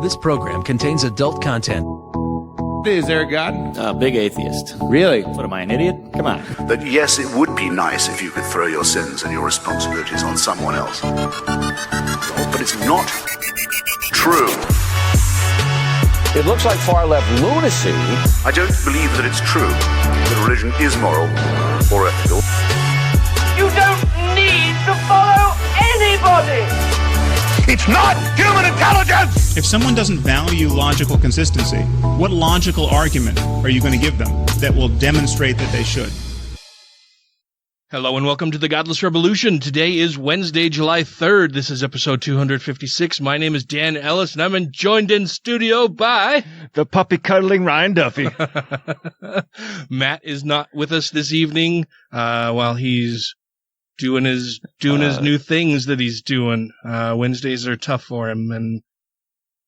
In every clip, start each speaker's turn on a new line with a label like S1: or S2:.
S1: This program contains adult content.
S2: Is there a God?
S3: Big atheist.
S2: Really?
S3: What, am I an idiot? Come on.
S4: That yes, it would be nice if you could throw your sins and your responsibilities on someone else. But it's not true.
S2: It looks like far-left lunacy.
S4: I don't believe that it's true that religion is moral or ethical.
S5: You don't need to follow anybody!
S4: It's not human intelligence!
S6: If someone doesn't value logical consistency, what logical argument are you going to give them that will demonstrate that they should?
S7: Hello and welcome to the Godless Rebelution. Today is Wednesday, July 3rd. This is episode 256. My name is Dan Ellis, and I'm joined in studio by...
S8: the puppy-cuddling Ryan Duffy.
S7: Matt is not with us this evening while he's doing his new things that he's doing. Wednesdays are tough for him, and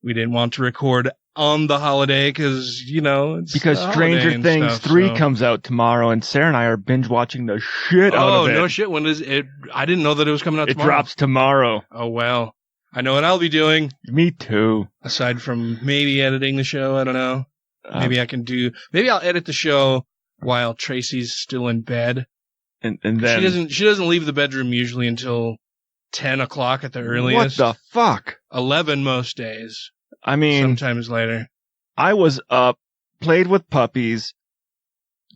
S7: we didn't want to record on the holiday because, you know, it's
S8: because Stranger Things 3 comes out tomorrow, and Sarah and I are binge watching the shit out of it.
S7: Oh, no shit. When is it? I didn't know that it was coming out tomorrow.
S8: It drops tomorrow.
S7: Oh, well. I know what I'll be doing.
S8: Me too.
S7: Aside from maybe editing the show, I don't know. Maybe I'll edit the show while Tracy's still in bed.
S8: And then
S7: she doesn't leave the bedroom usually until 10 o'clock at the earliest.
S8: What the fuck?
S7: 11 most days.
S8: I mean,
S7: sometimes later.
S8: I was up, played with puppies,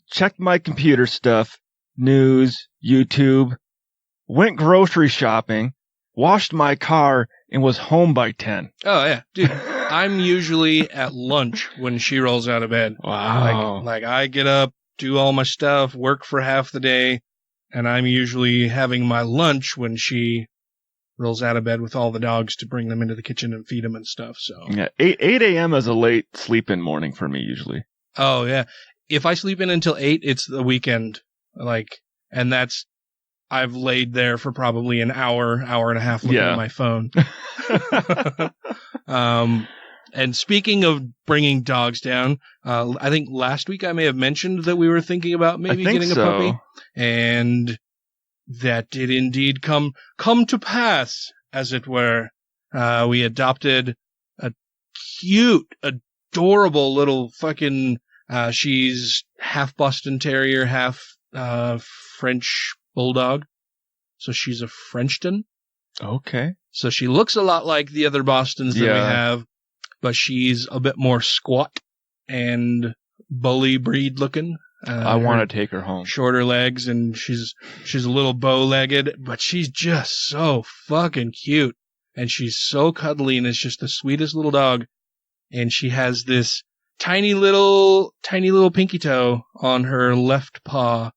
S8: checked my computer stuff, news, YouTube, went grocery shopping, washed my car, and was home by 10.
S7: Oh, yeah. Dude, I'm usually at lunch when she rolls out of bed.
S8: Wow.
S7: Like I get up, do all my stuff, work for half the day, and I'm usually having my lunch when she rolls out of bed with all the dogs to bring them into the kitchen and feed them and stuff. So
S8: yeah, 8 a.m. is a late sleep-in morning for me usually.
S7: Oh, yeah. If I sleep in until 8, it's the weekend. And that's... I've laid there for probably an hour and a half looking at my phone. And speaking of bringing dogs down, I think last week I may have mentioned that we were thinking about maybe getting a puppy. And that did indeed come to pass, as it were. We adopted a cute, adorable little fucking... she's half Boston Terrier, half French Bulldog. So she's a Frenchton.
S8: Okay.
S7: So she looks a lot like the other Bostons that we have, but she's a bit more squat and bully breed looking.
S8: I want to take her home.
S7: Shorter legs, and she's a little bow-legged, but she's just so fucking cute. And she's so cuddly, and it's just the sweetest little dog. And she has this tiny little pinky toe on her left paw.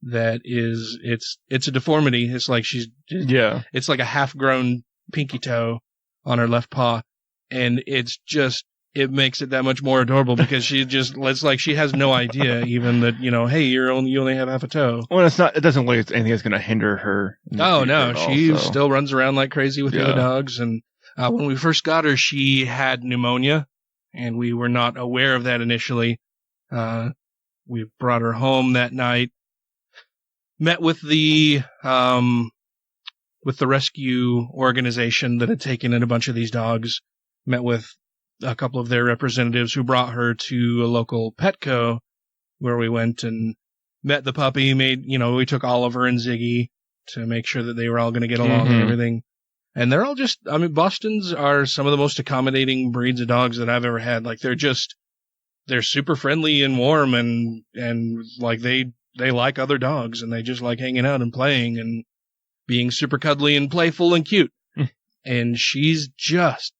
S7: That is, it's a deformity. It's like it's like a half-grown pinky toe on her left paw, and it makes it that much more adorable because it's like she has no idea even that, you know, hey, you only have half a toe.
S8: Well, it doesn't look like anything that's going to hinder her.
S7: Oh no, she still runs around like crazy with the other dogs, and when we first got her, she had pneumonia, and we were not aware of that initially. We brought her home that night. Met with the rescue organization that had taken in a bunch of these dogs. Met with a couple of their representatives who brought her to a local Petco, where we went and met the puppy. We took Oliver and Ziggy to make sure that they were all going to get along and everything. And they're all Bostons are some of the most accommodating breeds of dogs that I've ever had. Like they're super friendly and warm and like they like other dogs, and they just like hanging out and playing and being super cuddly and playful and cute. And she's just,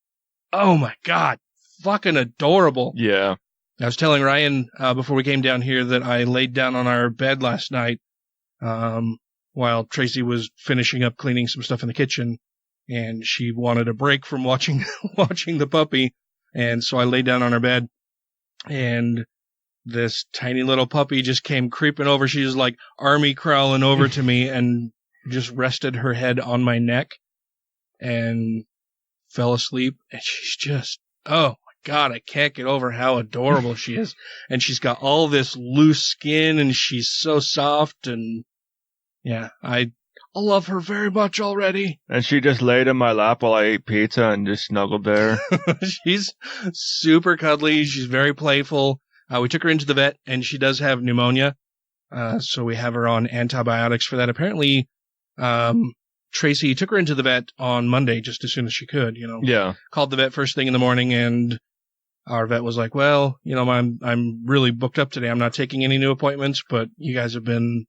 S7: oh my God, fucking adorable.
S8: Yeah.
S7: I was telling Ryan before we came down here that I laid down on our bed last night while Tracy was finishing up cleaning some stuff in the kitchen, and she wanted a break from watching the puppy. And so I laid down on our bed, and this tiny little puppy just came creeping over. She was like army crawling over to me and just rested her head on my neck and fell asleep. And she's just, oh my God, I can't get over how adorable she is. And she's got all this loose skin, and she's so soft. And yeah, I love her very much already.
S8: And she just laid in my lap while I ate pizza and just snuggled there.
S7: She's super cuddly. She's very playful. We took her into the vet, and she does have pneumonia. So we have her on antibiotics for that. Apparently, Tracy took her into the vet on Monday just as soon as she could,
S8: Yeah.
S7: Called the vet first thing in the morning, and our vet was like, well, I'm really booked up today. I'm not taking any new appointments, but you guys have been,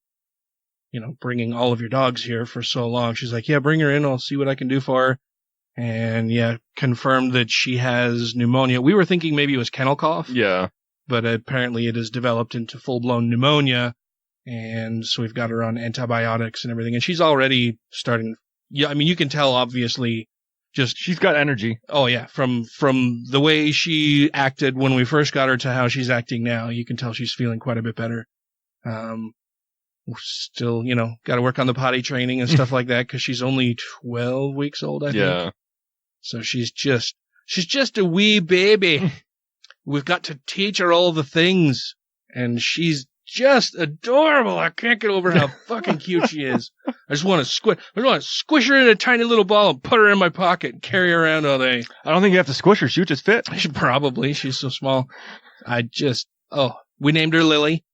S7: bringing all of your dogs here for so long. She's like, yeah, bring her in. I'll see what I can do for her. And yeah, confirmed that she has pneumonia. We were thinking maybe it was kennel cough.
S8: Yeah.
S7: But apparently it has developed into full-blown pneumonia. And so we've got her on antibiotics and everything. And she's already starting. Yeah, I mean, you can tell, obviously,
S8: she's got energy.
S7: Oh, yeah. From the way she acted when we first got her to how she's acting now, you can tell she's feeling quite a bit better. We're still, got to work on the potty training and stuff like that because she's only 12 weeks old, I think.
S8: Yeah.
S7: So she's just a wee baby. We've got to teach her all the things. And she's just adorable. I can't get over how fucking cute she is. I just want to squish her in a tiny little ball and put her in my pocket and carry her around all day.
S8: I don't think you have to squish her. She would just fit.
S7: Probably. She's so small. We named her Lily.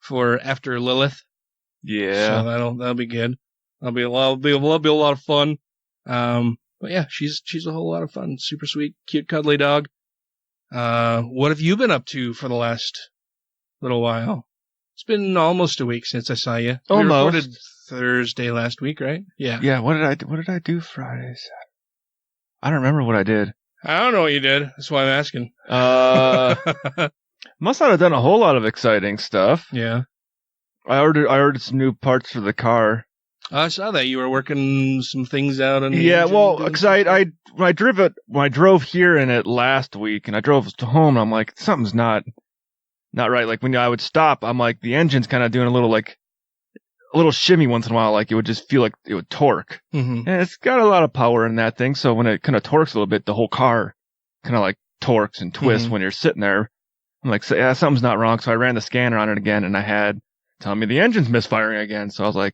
S7: For after Lilith.
S8: Yeah.
S7: So that'll be good. That'll be a lot of fun. But yeah, she's a whole lot of fun. Super sweet, cute, cuddly dog. What have you been up to for the last little while? It's been almost a week since I saw you.
S8: Almost.
S7: We recorded Thursday last week, right? Yeah.
S8: Yeah. What did I do Fridays? I don't remember what I did.
S7: I don't know what you did. That's why I'm asking.
S8: Must not have done a whole lot of exciting stuff.
S7: Yeah.
S8: I ordered some new parts for the car.
S7: I saw that you were working some things out.
S8: Because I drove here in it last week, and I drove to home, and I'm like, something's not right. Like when I would stop, I'm like, the engine's kind of doing a little shimmy once in a while, like it would just feel like it would torque.
S7: Mm-hmm.
S8: And it's got a lot of power in that thing, so when it kind of torques a little bit, the whole car kind of like torques and twists when you're sitting there. I'm like, yeah, something's not wrong. So I ran the scanner on it again, and I had telling me the engine's misfiring again. So I was like,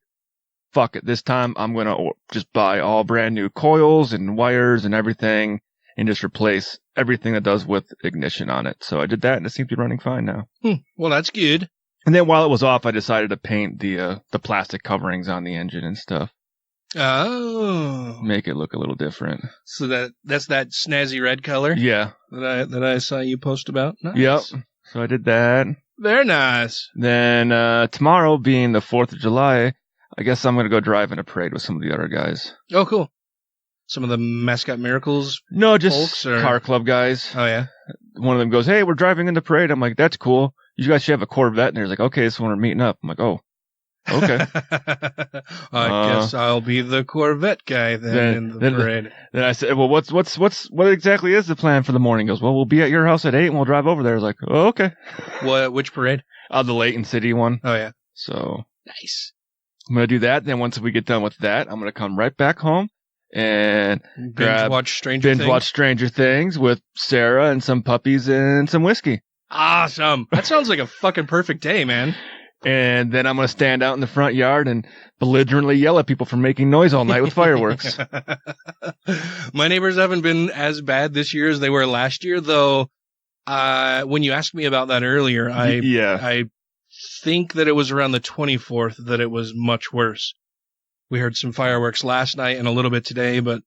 S8: fuck it. This time I'm going to just buy all brand new coils and wires and everything and just replace everything that does with ignition on it. So I did that, and it seems to be running fine now.
S7: Well, that's good.
S8: And then while it was off, I decided to paint the plastic coverings on the engine and stuff.
S7: Oh.
S8: Make it look a little different.
S7: So that's that snazzy red color?
S8: Yeah.
S7: That I saw you post about? Nice.
S8: Yep. So I did that.
S7: Very nice.
S8: Then tomorrow being the 4th of July, I guess I'm going to go drive in a parade with some of the other guys.
S7: Oh, cool. Some of the Mascot Miracles?
S8: No, just
S7: folks, or
S8: car club guys.
S7: Oh, yeah?
S8: One of them goes, hey, we're driving in the parade. I'm like, that's cool. You guys should have a Corvette. And they're like, okay, so we're meeting up. I'm like, oh. Okay.
S7: I guess I'll be the Corvette guy then in the parade.
S8: Then I said, well, what exactly is the plan for the morning? He goes, well, we'll be at your house at 8 and we'll drive over there. I was like, oh, okay.
S7: Which parade?
S8: The Layton City one.
S7: Oh, yeah.
S8: So.
S7: Nice.
S8: I'm going to do that. Then once we get done with that, I'm going to come right back home and
S7: watch Stranger Things
S8: with Sarah and some puppies and some whiskey.
S7: Awesome. That sounds like a fucking perfect day, man.
S8: And then I'm going to stand out in the front yard and belligerently yell at people for making noise all night with fireworks.
S7: My neighbors haven't been as bad this year as they were last year, though. When you asked me about that earlier, I think that it was around the 24th that it was much worse. We heard some fireworks last night and a little bit today, but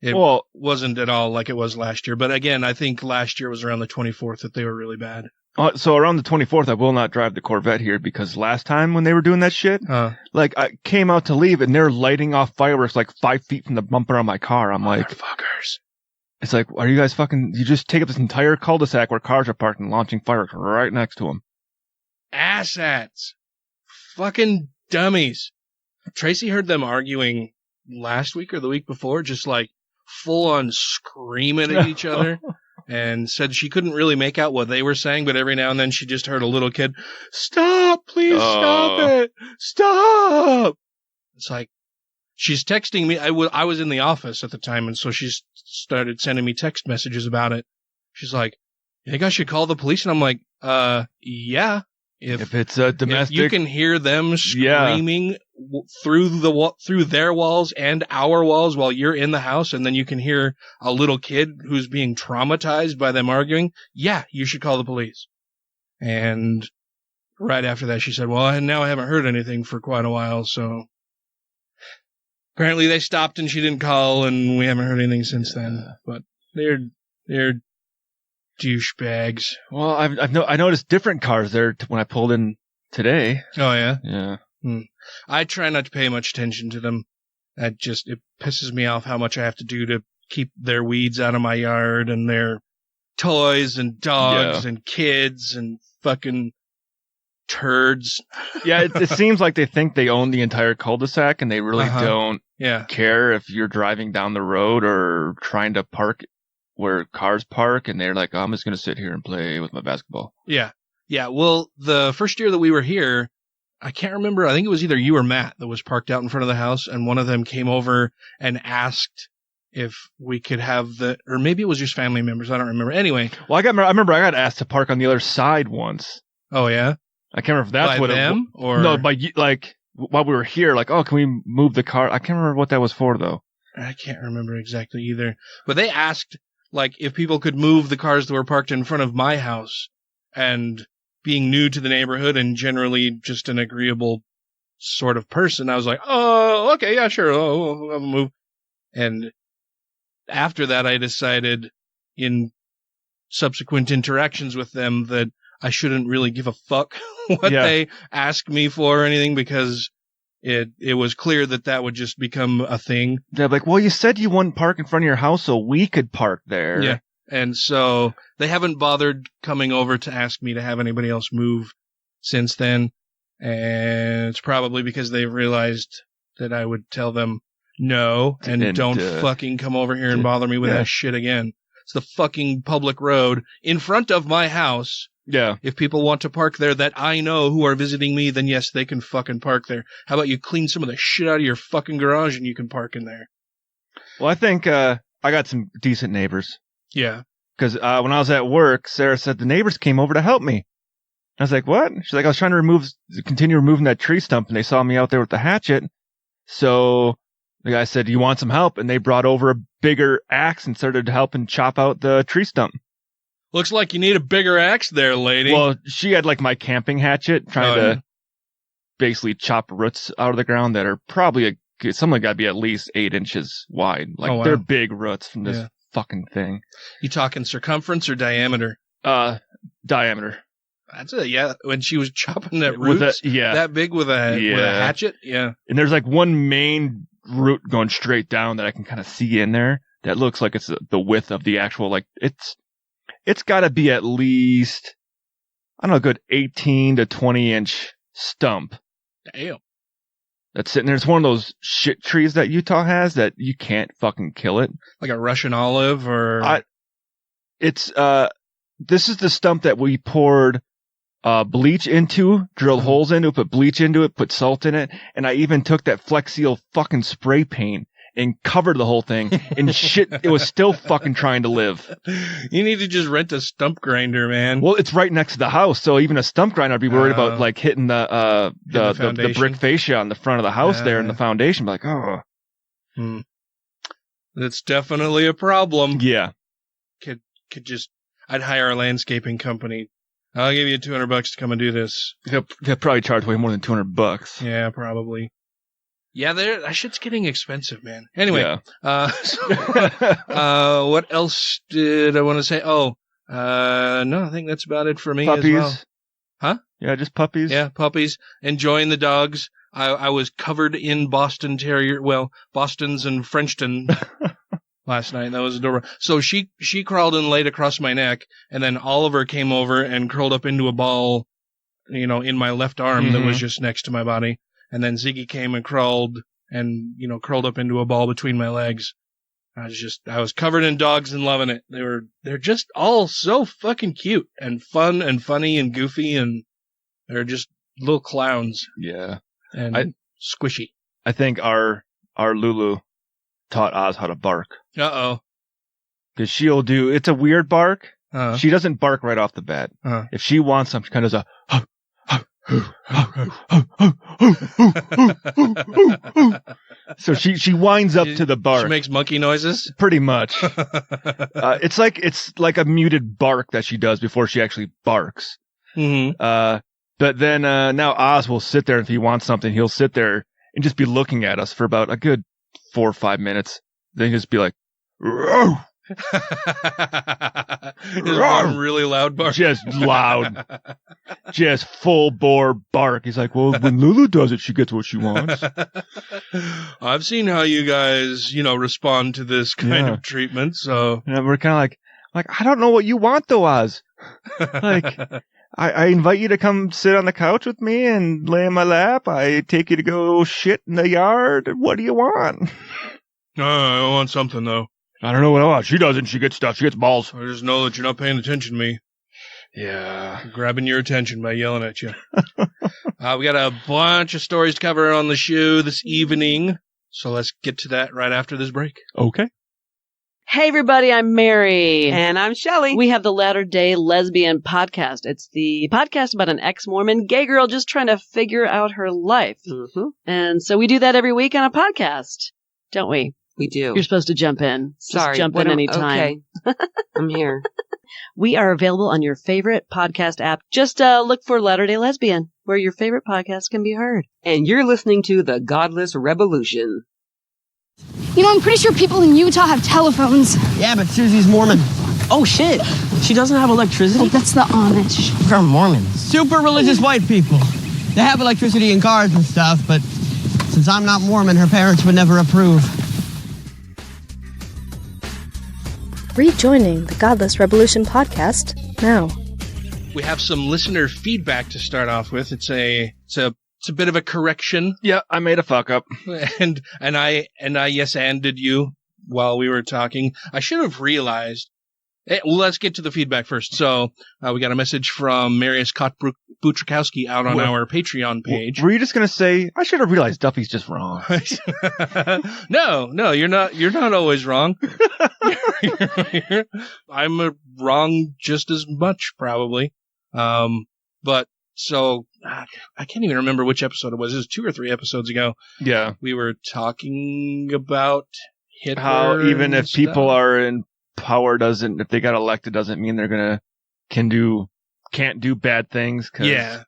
S7: it wasn't at all like it was last year. But again, I think last year was around the 24th that they were really bad.
S8: So around the 24th, I will not drive the Corvette here because last time when they were doing that shit, I came out to leave and they're lighting off fireworks like 5 feet from the bumper on my car. I'm like,
S7: fuckers.
S8: It's like, are you guys you just take up this entire cul-de-sac where cars are parked and launching fireworks right next to them.
S7: Asshats. Fucking dummies. Tracy heard them arguing last week or the week before, just like full on screaming at each other. And said she couldn't really make out what they were saying, but every now and then she just heard a little kid, stop, please stop it, stop. It's like, she's texting me. I was in the office at the time, and so she started sending me text messages about it. She's like, you think I should call the police? And I'm like, yeah. If
S8: it's a domestic...
S7: If you can hear them screaming through their walls and our walls while you're in the house, and then you can hear a little kid who's being traumatized by them arguing, yeah, you should call the police. And right after that, she said, well, now I haven't heard anything for quite a while, so apparently they stopped and she didn't call, and we haven't heard anything since then. But they're douchebags.
S8: Well, I noticed different cars there when I pulled in today.
S7: Oh, yeah?
S8: Yeah.
S7: I try not to pay much attention to them. It pisses me off how much I have to do to keep their weeds out of my yard and their toys and dogs and kids and fucking turds.
S8: Yeah, it seems like they think they own the entire cul-de-sac and they really don't care if you're driving down the road or trying to park where cars park, and they're like, oh, I'm just going to sit here and play with my basketball. Yeah.
S7: Yeah, well, the first year that we were here, I can't remember. I think it was either you or Matt that was parked out in front of the house, and one of them came over and asked if we could have or maybe it was just family members. I don't remember. Anyway.
S8: Well, I remember I got asked to park on the other side once.
S7: Oh, yeah?
S8: I can't remember if that's
S7: by them, or
S8: no, while we were here, like, oh, can we move the car? I can't remember what that was for, though.
S7: I can't remember exactly either. But they asked, like, if people could move the cars that were parked in front of my house, and being new to the neighborhood and generally just an agreeable sort of person, I was like, oh, okay, yeah, sure, I'll move. And after that, I decided in subsequent interactions with them that I shouldn't really give a fuck what they ask me for or anything, because it was clear that would just become a thing.
S8: They're like, well, you said you wouldn't park in front of your house so we could park there.
S7: Yeah. And so they haven't bothered coming over to ask me to have anybody else move since then. And it's probably because they've realized that I would tell them no and don't fucking come over here and bother me with that shit again. It's the fucking public road in front of my house.
S8: Yeah.
S7: If people want to park there that I know who are visiting me, then yes, they can fucking park there. How about you clean some of the shit out of your fucking garage and you can park in there?
S8: Well, I think I got some decent neighbors.
S7: Yeah.
S8: Because when I was at work, Sarah said the neighbors came over to help me. I was like, what? She's like, I was trying to continue removing that tree stump, and they saw me out there with the hatchet. So the guy said, you want some help? And they brought over a bigger axe and started helping chop out the tree stump.
S7: Looks like you need a bigger axe there, lady.
S8: Well, she had like my camping hatchet, trying to basically chop roots out of the ground that are probably something got to be at least 8 inches wide. Like they're big roots from this fucking thing.
S7: You talking circumference or diameter?
S8: Diameter.
S7: That's it. Yeah, when she was chopping that roots, that big with a hatchet. Yeah.
S8: And there's like one main root going straight down that I can kind of see in there. That looks like it's the width of the actual, like it's got to be at least, I don't know, a good 18 to 20 inch stump.
S7: Damn.
S8: That's sitting there. It's one of those shit trees that Utah has that you can't fucking kill it.
S7: Like a Russian olive or?
S8: This is the stump that we poured bleach into, drilled holes into it, put bleach into it, put salt in it, and I even took that Flex Seal fucking spray paint and covered the whole thing, and shit, it was still fucking trying to live.
S7: You need to just rent a stump grinder, man.
S8: Well, it's right next to the house, so even a stump grinder, I'd be worried about like hitting the brick fascia on the front of the house there in the foundation. Like, oh.
S7: That's definitely a problem.
S8: Yeah.
S7: I'd hire a landscaping company. I'll give you $200 to come and do this.
S8: They'll probably charge way more than $200.
S7: Yeah, probably. Yeah, that shit's getting expensive, man. Anyway, what else did I want to say? No, I think that's about it for me as well. Huh?
S8: Yeah, just puppies.
S7: Yeah, puppies. Enjoying the dogs. I was covered in Boston Terrier, Bostons and Frenchton last night. That was adorable. So she crawled and laid across my neck, and then Oliver came over and curled up into a ball, in my left arm that was just next to my body. And then Ziggy came and crawled up into a ball between my legs. I was covered in dogs and loving it. They're just all so fucking cute and fun and funny and goofy, and they're just little clowns.
S8: Yeah.
S7: And squishy.
S8: I think our Lulu taught Oz how to bark.
S7: Uh-oh.
S8: Because it's a weird bark. She doesn't bark right off the bat. If she wants something, she kind of does a, So she winds up to the bark.
S7: She makes monkey noises?
S8: Pretty much. It's like a muted bark that she does before she actually barks.
S7: Mm-hmm.
S8: But then now Oz will sit there if he wants something. He'll sit there and just be looking at us for about a good 4 or 5 minutes. Then he'll just be like, "Row."
S7: Is one really loud bark?
S8: Just loud. Just full bore bark. He's like, well, when Lulu does it, she gets what she wants.
S7: I've seen how you guys, respond to this kind of treatment, so.
S8: And we're kind of like, I don't know what you want though, Oz. Like, I invite you to come sit on the couch with me and lay in my lap. I take you to go shit in the yard. What do you want?
S7: I want something though.
S8: I don't know what I want. She doesn't. She gets stuff. She gets balls.
S7: I just know that you're not paying attention to me.
S8: Yeah.
S7: I'm grabbing your attention by yelling at you. We got a bunch of stories to cover on the show this evening. So let's get to that right after this break.
S8: Okay.
S9: Hey, everybody. I'm Mary.
S10: And I'm Shelley.
S9: We have the Latter-day Lesbian podcast. It's the podcast about an ex-Mormon gay girl just trying to figure out her life.
S10: Mm-hmm.
S9: And so we do that every week on a podcast, don't we?
S10: We do.
S9: You're supposed to jump in.
S10: Sorry.
S9: Just jump in any time.
S10: Okay. I'm here.
S9: We are available on your favorite podcast app. Just look for Latter-day Lesbian, where your favorite podcast can be heard.
S10: And you're listening to the Godless Rebelution.
S11: I'm pretty sure people in Utah have telephones.
S12: Yeah, but Susie's Mormon.
S10: Oh, shit. She doesn't have electricity?
S11: Oh, that's the Amish.
S12: They're Mormons. Super religious white people. They have electricity and cars and stuff, but since I'm not Mormon, her parents would never approve.
S13: Rejoining the Godless Rebelution podcast now.
S7: We have some listener feedback to start off with. It's a bit of a correction.
S8: Yeah, I made a fuck up.
S7: And I yes-anded you while we were talking. I should have realized. Well, let's get to the feedback first. So we got a message from Marius Butrikowski out on our Patreon page.
S8: Were you just going to say, I should have realized Duffy's just wrong?
S7: No, you're not always wrong. I'm wrong just as much, probably. But so I can't even remember which episode it was. It was 2 or 3 episodes ago.
S8: Yeah.
S7: We were talking about Hitler.
S8: How even if
S7: stuff.
S8: people are in power if they got elected doesn't mean they're can't do bad things.
S7: Yeah.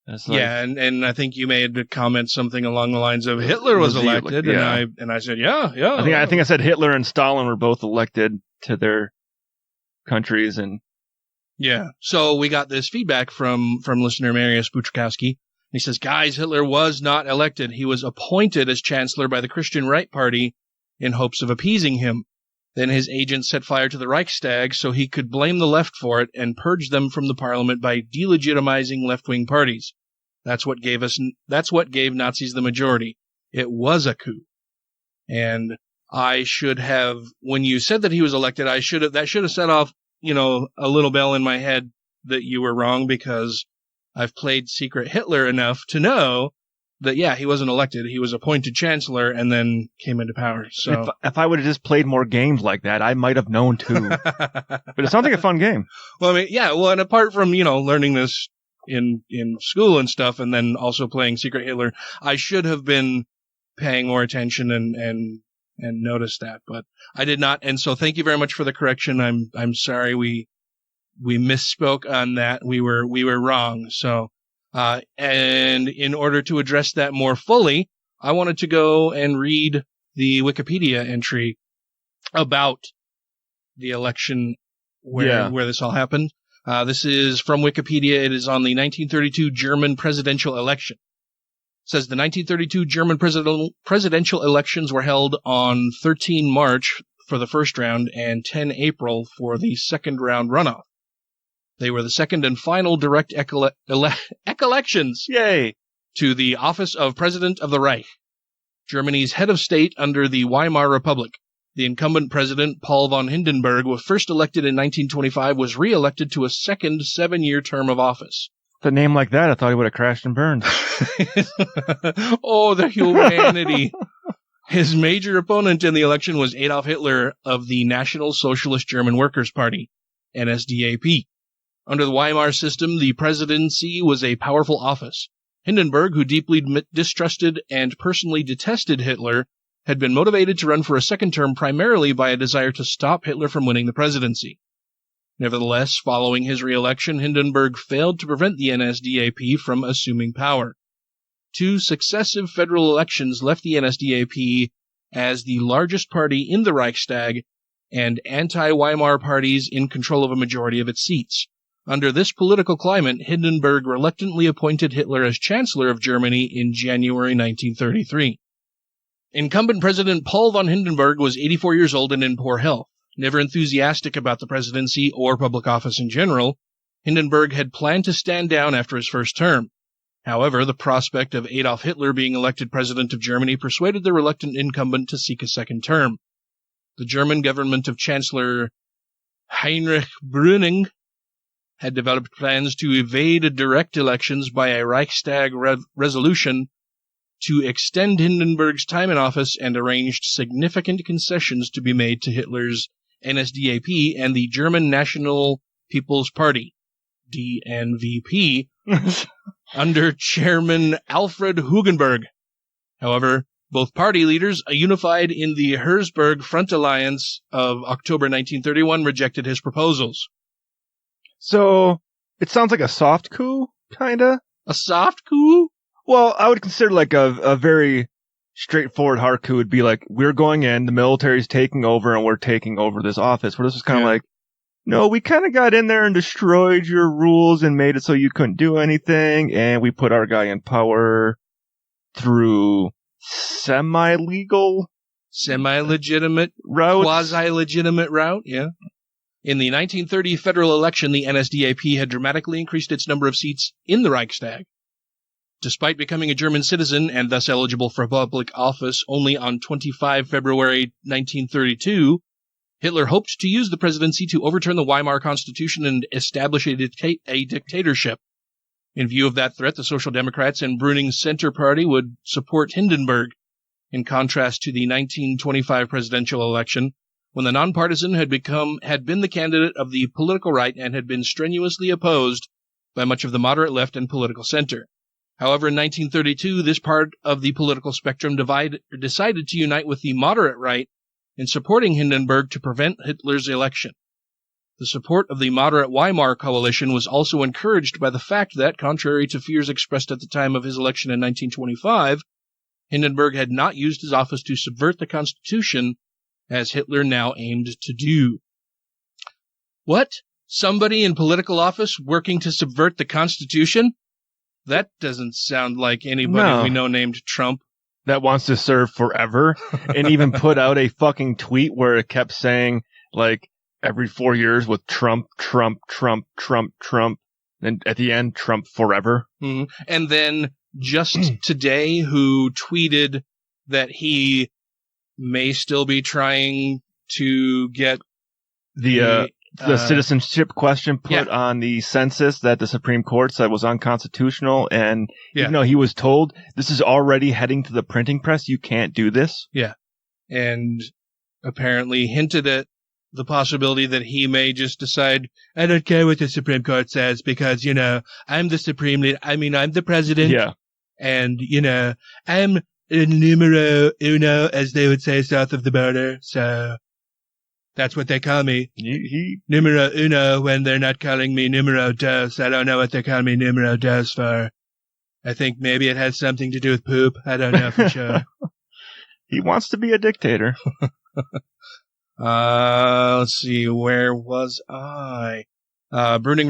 S7: And I think you made a comment something along the lines of Hitler was elected,
S8: yeah.
S7: and I said, yeah.
S8: I think I said Hitler and Stalin were both elected to their countries, and
S7: yeah. So we got this feedback from listener Marius Butrikowski. He says, guys, Hitler was not elected. He was appointed as chancellor by the Christian Right Party in hopes of appeasing him. Then his agents set fire to the Reichstag so he could blame the left for it and purge them from the parliament by delegitimizing left-wing parties. That's what gave Nazis the majority. It was a coup. And I should have, when you said that he was elected, that should have set off, a little bell in my head that you were wrong, because I've played Secret Hitler enough to know that, yeah, he wasn't elected. He was appointed chancellor and then came into power. So
S8: if I would have just played more games like that, I might have known too. But it sounds like a fun game.
S7: Well, I mean, yeah. Well, and apart from, learning this in school and stuff, and then also playing Secret Hitler, I should have been paying more attention and noticed that, but I did not. And so thank you very much for the correction. I'm sorry we misspoke on that. We were wrong. So, and in order to address that more fully, I wanted to go and read the Wikipedia entry about the election where this all happened. This is from Wikipedia. It is on the 1932 German presidential election. It says the 1932 German presidential elections were held on 13 March for the first round and 10 April for the second round runoff. They were the second and final direct elections to the office of President of the Reich, Germany's head of state under the Weimar Republic. The incumbent president, Paul von Hindenburg, was first elected in 1925, was re-elected to a second 7-year term of office.
S8: With a name like that, I thought he would have crashed and burned.
S7: Oh, the humanity. His major opponent in the election was Adolf Hitler of the National Socialist German Workers' Party, NSDAP. Under the Weimar system, the presidency was a powerful office. Hindenburg, who deeply distrusted and personally detested Hitler, had been motivated to run for a second term primarily by a desire to stop Hitler from winning the presidency. Nevertheless, following his re-election, Hindenburg failed to prevent the NSDAP from assuming power. 2 successive federal elections left the NSDAP as the largest party in the Reichstag and anti-Weimar parties in control of a majority of its seats. Under this political climate, Hindenburg reluctantly appointed Hitler as Chancellor of Germany in January 1933. Incumbent President Paul von Hindenburg was 84 years old and in poor health. Never enthusiastic about the presidency or public office in general, Hindenburg had planned to stand down after his first term. However, the prospect of Adolf Hitler being elected president of Germany persuaded the reluctant incumbent to seek a second term. The German government of Chancellor Heinrich Brüning had developed plans to evade direct elections by a Reichstag resolution to extend Hindenburg's time in office and arranged significant concessions to be made to Hitler's NSDAP and the German National People's Party, DNVP, under Chairman Alfred Hugenberg. However, both party leaders, unified in the Herzberg Front Alliance of October 1931, rejected his proposals.
S8: So, it sounds like a soft coup, kinda?
S7: A soft coup?
S8: Well, I would consider like a very straightforward hard coup would be like, we're going in, the military's taking over, and we're taking over this office. Where this was kind of like, no, we kind of got in there and destroyed your rules and made it so you couldn't do anything, and we put our guy in power through semi-legitimate route,
S7: quasi-legitimate route, yeah. In the 1930 federal election, the NSDAP had dramatically increased its number of seats in the Reichstag. Despite becoming a German citizen and thus eligible for public office only on 25 February 1932, Hitler hoped to use the presidency to overturn the Weimar Constitution and establish a dictatorship. In view of that threat, the Social Democrats and Brüning's Center Party would support Hindenburg, in contrast to the 1925 presidential election, when the nonpartisan had been the candidate of the political right and had been strenuously opposed by much of the moderate left and political center. However, in 1932, this part of the political spectrum decided to unite with the moderate right in supporting Hindenburg to prevent Hitler's election. The support of the moderate Weimar coalition was also encouraged by the fact that, contrary to fears expressed at the time of his election in 1925, Hindenburg had not used his office to subvert the Constitution, as Hitler now aimed to do. What? Somebody in political office working to subvert the Constitution? That doesn't sound like anybody we know named Trump.
S8: That wants to serve forever, and even put out a fucking tweet where it kept saying, like, every 4 years with Trump, Trump, Trump, Trump, Trump, and at the end, Trump forever.
S7: Mm-hmm. And then just today, who tweeted that he may still be trying to get
S8: the citizenship question put on the census that the Supreme Court said was unconstitutional, and even though he was told this is already heading to the printing press, you can't do this.
S7: Yeah. And apparently hinted at the possibility that he may just decide, I don't care what the Supreme Court says because, I'm the Supreme Leader. I mean, I'm the president.
S8: Yeah.
S7: And, I'm numero uno, as they would say south of the border. So that's what they call me. Numero uno when they're not calling me numero dos. I don't know what they call me numero dos for. I think maybe it has something to do with poop. I don't know for sure.
S8: He wants to be a dictator.
S7: Let's see. Where was I? Brüning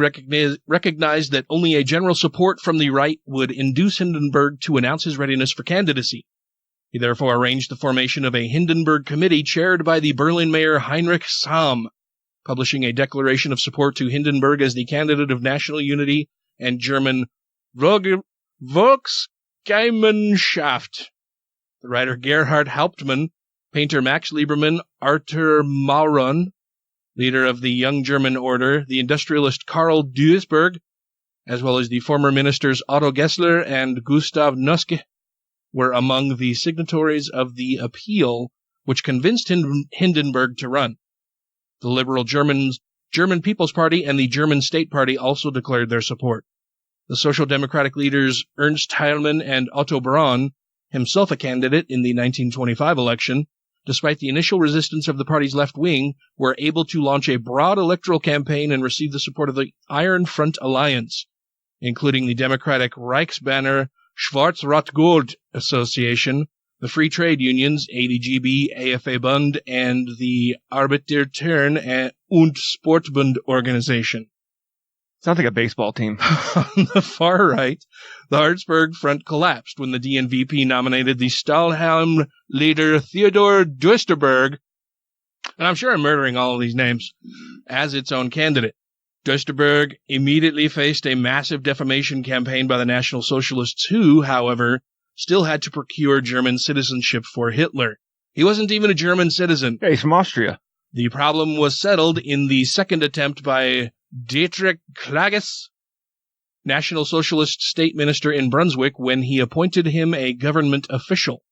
S7: recognized that only a general support from the right would induce Hindenburg to announce his readiness for candidacy. He therefore arranged the formation of a Hindenburg committee chaired by the Berlin mayor Heinrich Sahm, publishing a declaration of support to Hindenburg as the candidate of national unity and German Volksgemeinschaft. The writer Gerhard Hauptmann, painter Max Liebermann, Arthur Mauron, leader of the Young German Order, the industrialist Karl Duisberg, as well as the former ministers Otto Gessler and Gustav Noske, were among the signatories of the appeal which convinced Hindenburg to run. The liberal Germans German People's Party and the German State Party also declared their support. The Social Democratic leaders Ernst Heilmann and Otto Braun, himself a candidate in the 1925 election, despite the initial resistance of the party's left wing, were able to launch a broad electoral campaign and receive the support of the Iron Front Alliance, including the Democratic Reichsbanner Schwarz-Rot-Gold Association, the Free Trade Unions, ADGB, AFA Bund, and the Arbeitertern und Sportbund organization.
S8: Sounds like a baseball team.
S7: On the far right, the Harzburg Front collapsed when the DNVP nominated the Stahlhelm leader Theodor Duesterberg, and I'm sure I'm murdering all of these names, as its own candidate. Duesterberg immediately faced a massive defamation campaign by the National Socialists who, however, still had to procure German citizenship for Hitler. He wasn't even a German citizen.
S8: Yeah, he's from Austria.
S7: The problem was settled in the second attempt by Dietrich Klages, National Socialist State Minister in Brunswick, when he appointed him a government official.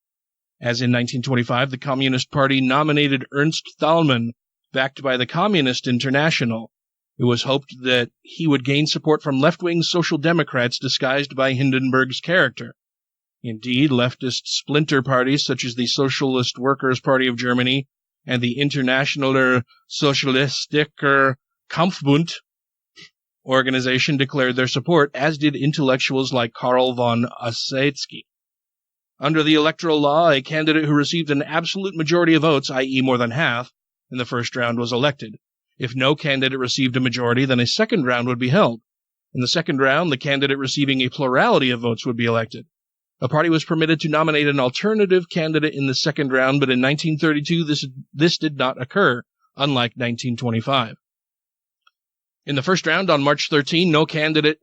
S7: As in 1925, the Communist Party nominated Ernst Thälmann, backed by the Communist International. It was hoped that he would gain support from left-wing Social Democrats disguised by Hindenburg's character. Indeed, leftist splinter parties such as the Socialist Workers' Party of Germany and the Internationaler Sozialistischer Kampfbund organization declared their support, as did intellectuals like Karl von Ossietzky. Under the electoral law, a candidate who received an absolute majority of votes, i.e. more than half, in the first round was elected. If no candidate received a majority, then a second round would be held. In the second round, the candidate receiving a plurality of votes would be elected. A party was permitted to nominate an alternative candidate in the second round, but in 1932 this did not occur, unlike 1925. In the first round, on March 13, no candidate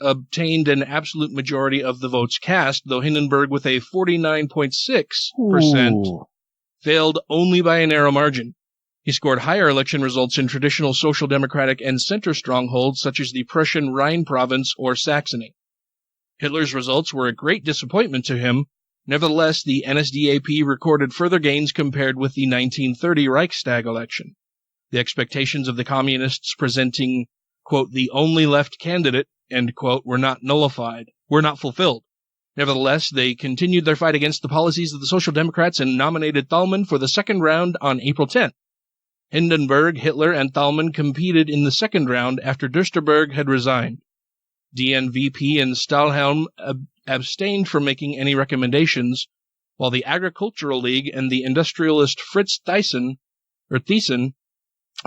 S7: obtained an absolute majority of the votes cast, though Hindenburg, with a 49.6%, failed only by a narrow margin. He scored higher election results in traditional Social Democratic and center strongholds such as the Prussian Rhine province or Saxony. Hitler's results were a great disappointment to him. Nevertheless, the NSDAP recorded further gains compared with the 1930 Reichstag election. The expectations of the communists presenting, quote, the only left candidate, end quote, were not fulfilled. Nevertheless, they continued their fight against the policies of the Social Democrats and nominated Thälmann for the second round on April 10th. Hindenburg, Hitler, and Thälmann competed in the second round after Duesterberg had resigned. DNVP and Stahlhelm abstained from making any recommendations, while the Agricultural League and the industrialist Fritz Thyssen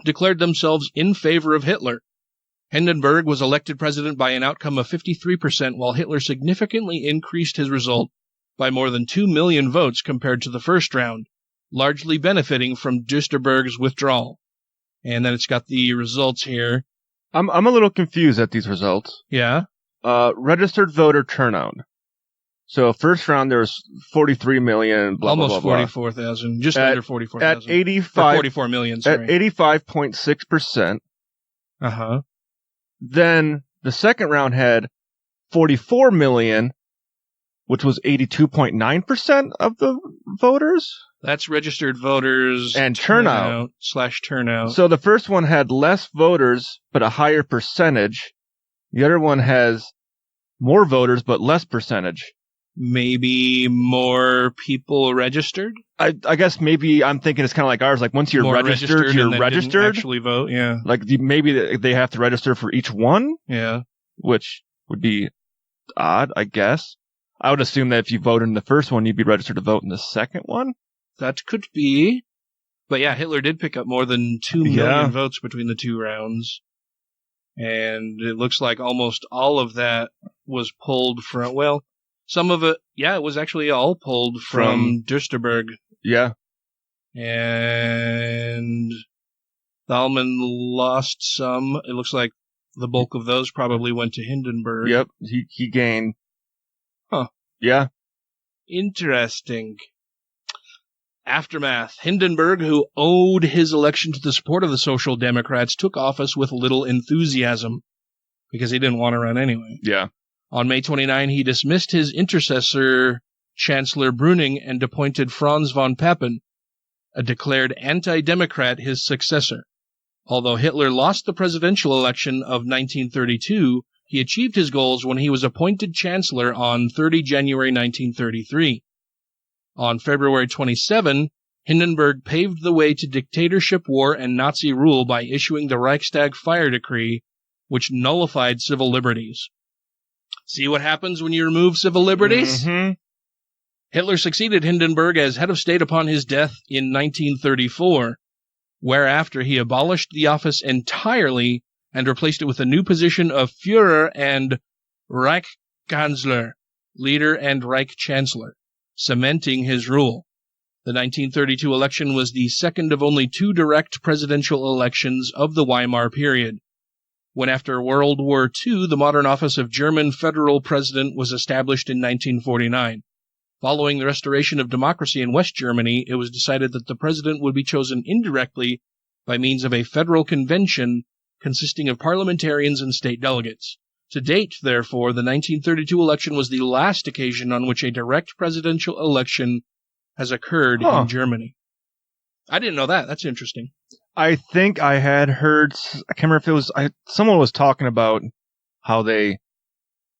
S7: declared themselves in favor of Hitler. Hindenburg was elected president by an outcome of 53%, while Hitler significantly increased his result by more than 2 million votes compared to the first round, largely benefiting from Duesterberg's withdrawal. And then it's got the results here.
S8: I'm a little confused at these results.
S7: Yeah?
S8: Registered voter turnout. So first round there was 43 million, blah,
S7: almost
S8: blah, blah,
S7: 44,000, just under 44,000.
S8: At 85,
S7: 44 million, sorry.
S8: At 85.6%.
S7: Uh-huh.
S8: Then the second round had 44 million, which was 82.9% of the voters.
S7: That's registered voters
S8: and turnout.
S7: /turnout.
S8: So the first one had less voters, but a higher percentage. The other one has more voters, but less percentage.
S7: Maybe more people registered?
S8: I guess maybe I'm thinking it's kind of like ours. Like once you're
S7: more
S8: registered, you're registered.
S7: Didn't actually vote, yeah.
S8: Like maybe they have to register for each one?
S7: Yeah.
S8: Which would be odd, I guess. I would assume that if you voted in the first one, you'd be registered to vote in the second one.
S7: That could be. But yeah, Hitler did pick up more than 2 million votes between the two rounds. And it looks like almost all of that was pulled from, well, some of it, yeah, it was actually all pulled from Duesterberg.
S8: Yeah.
S7: And Thälmann lost some. It looks like the bulk of those probably went to Hindenburg.
S8: Yep, he gained.
S7: Huh.
S8: Yeah.
S7: Interesting. Aftermath. Hindenburg, who owed his election to the support of the Social Democrats, took office with little enthusiasm because he didn't want to run anyway.
S8: Yeah.
S7: On May 29, he dismissed his intercessor, Chancellor Brüning, and appointed Franz von Papen, a declared anti-democrat, his successor. Although Hitler lost the presidential election of 1932, he achieved his goals when he was appointed chancellor on 30 January 1933. On February 27, Hindenburg paved the way to dictatorship, war, and Nazi rule by issuing the Reichstag fire decree, which nullified civil liberties. See what happens when you remove civil liberties?
S8: Mm-hmm.
S7: Hitler succeeded Hindenburg as head of state upon his death in 1934, whereafter he abolished the office entirely and replaced it with a new position of Führer and Reichskanzler, leader and Reich Chancellor, cementing his rule. The 1932 election was the second of only 2 direct presidential elections of the Weimar period. When after World War II, the modern office of German federal president was established in 1949. Following the restoration of democracy in West Germany, it was decided that the president would be chosen indirectly by means of a federal convention consisting of parliamentarians and state delegates. To date, therefore, the 1932 election was the last occasion on which a direct presidential election has occurred in Germany. I didn't know that. That's interesting.
S8: I think I had heard, I can't remember if it was, someone was talking about how they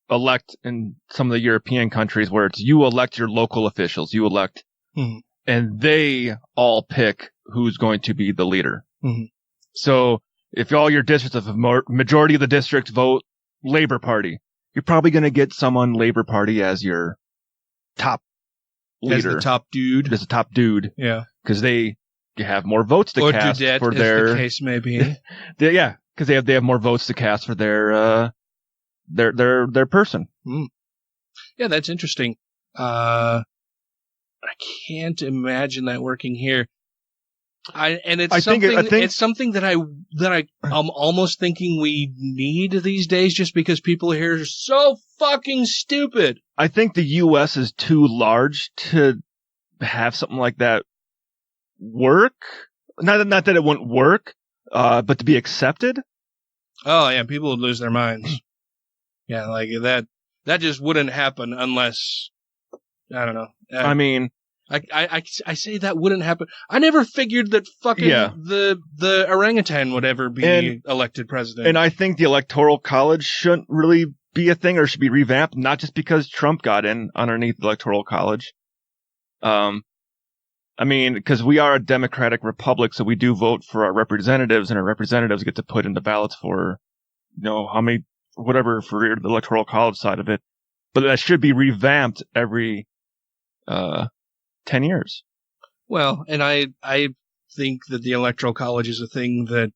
S8: elect in some of the European countries where it's you elect your local officials, you elect, and they all pick who's going to be the leader. So if all your districts, if a majority of the districts vote Labor Party, you're probably going to get someone Labor Party as your top leader.
S7: As the top dude.
S8: As the top dude.
S7: Yeah.
S8: Because they have more votes to cast for their...
S7: as the case may be.
S8: Yeah, because they have more votes to cast for their person.
S7: Yeah, that's interesting. I can't imagine that working here. It's something that I'm almost thinking we need these days, just because people here are so fucking stupid.
S8: I think the U.S. is too large to have something like that work. Not that it wouldn't work, but to be accepted.
S7: Oh yeah, people would lose their minds. Yeah, like that just wouldn't happen unless, I don't know.
S8: I mean,
S7: I say that wouldn't happen. I never figured that fucking the orangutan would ever be elected president.
S8: And I think the Electoral College shouldn't really be a thing, or should be revamped, not just because Trump got in underneath the Electoral College. I mean, because we are a democratic republic, so we do vote for our representatives, and our representatives get to put in the ballots for, how many, whatever, for the Electoral College side of it. But that should be revamped every 10 years.
S7: Well, and I think that the Electoral College is a thing that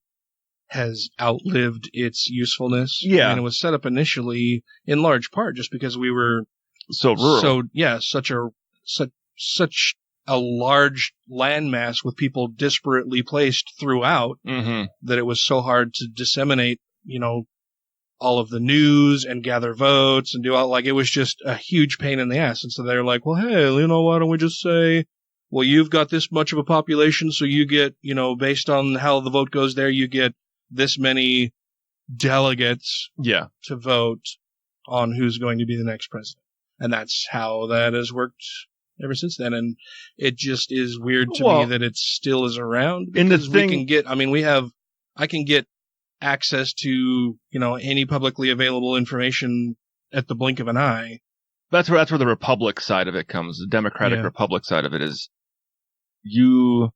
S7: has outlived its usefulness.
S8: Yeah.
S7: I mean, it was set up initially in large part just because we were
S8: so rural.
S7: So, yeah, such a large landmass with people disparately placed throughout that it was so hard to disseminate, all of the news and gather votes and do all, like, it was just a huge pain in the ass. And so they're like, well, hey, why don't we just say, well, you've got this much of a population, so you get, based on how the vote goes there, you get this many delegates to vote on who's going to be the next president. And that's how that has worked ever since then. And it just is weird to me that it still is around, because I can get access to, any publicly available information at the blink of an eye.
S8: That's where the Republic side of it comes. The Democratic Republic side of it is you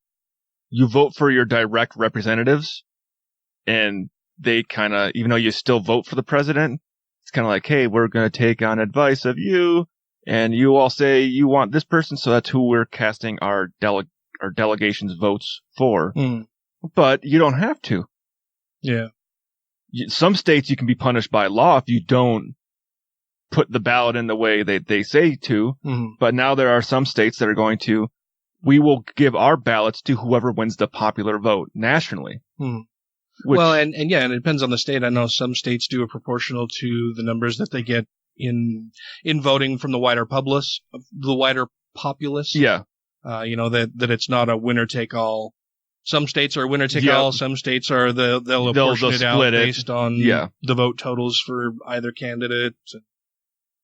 S8: vote for your direct representatives, and they kind of, even though you still vote for the president, it's kind of like, hey, we're going to take on advice of you, and you all say you want this person, so that's who we're casting our delegation's votes for. But you don't have to.
S7: Yeah.
S8: Some states you can be punished by law if you don't put the ballot in the way they say to. But now there are some states that are going to, we will give our ballots to whoever wins the popular vote nationally.
S7: Well, and it depends on the state. I know some states do it proportional to the numbers that they get in voting from the wider populace. Yeah. That it's not a winner take all. Some states are winner take all. Some states are they'll apportion it out based on the vote totals for either candidate.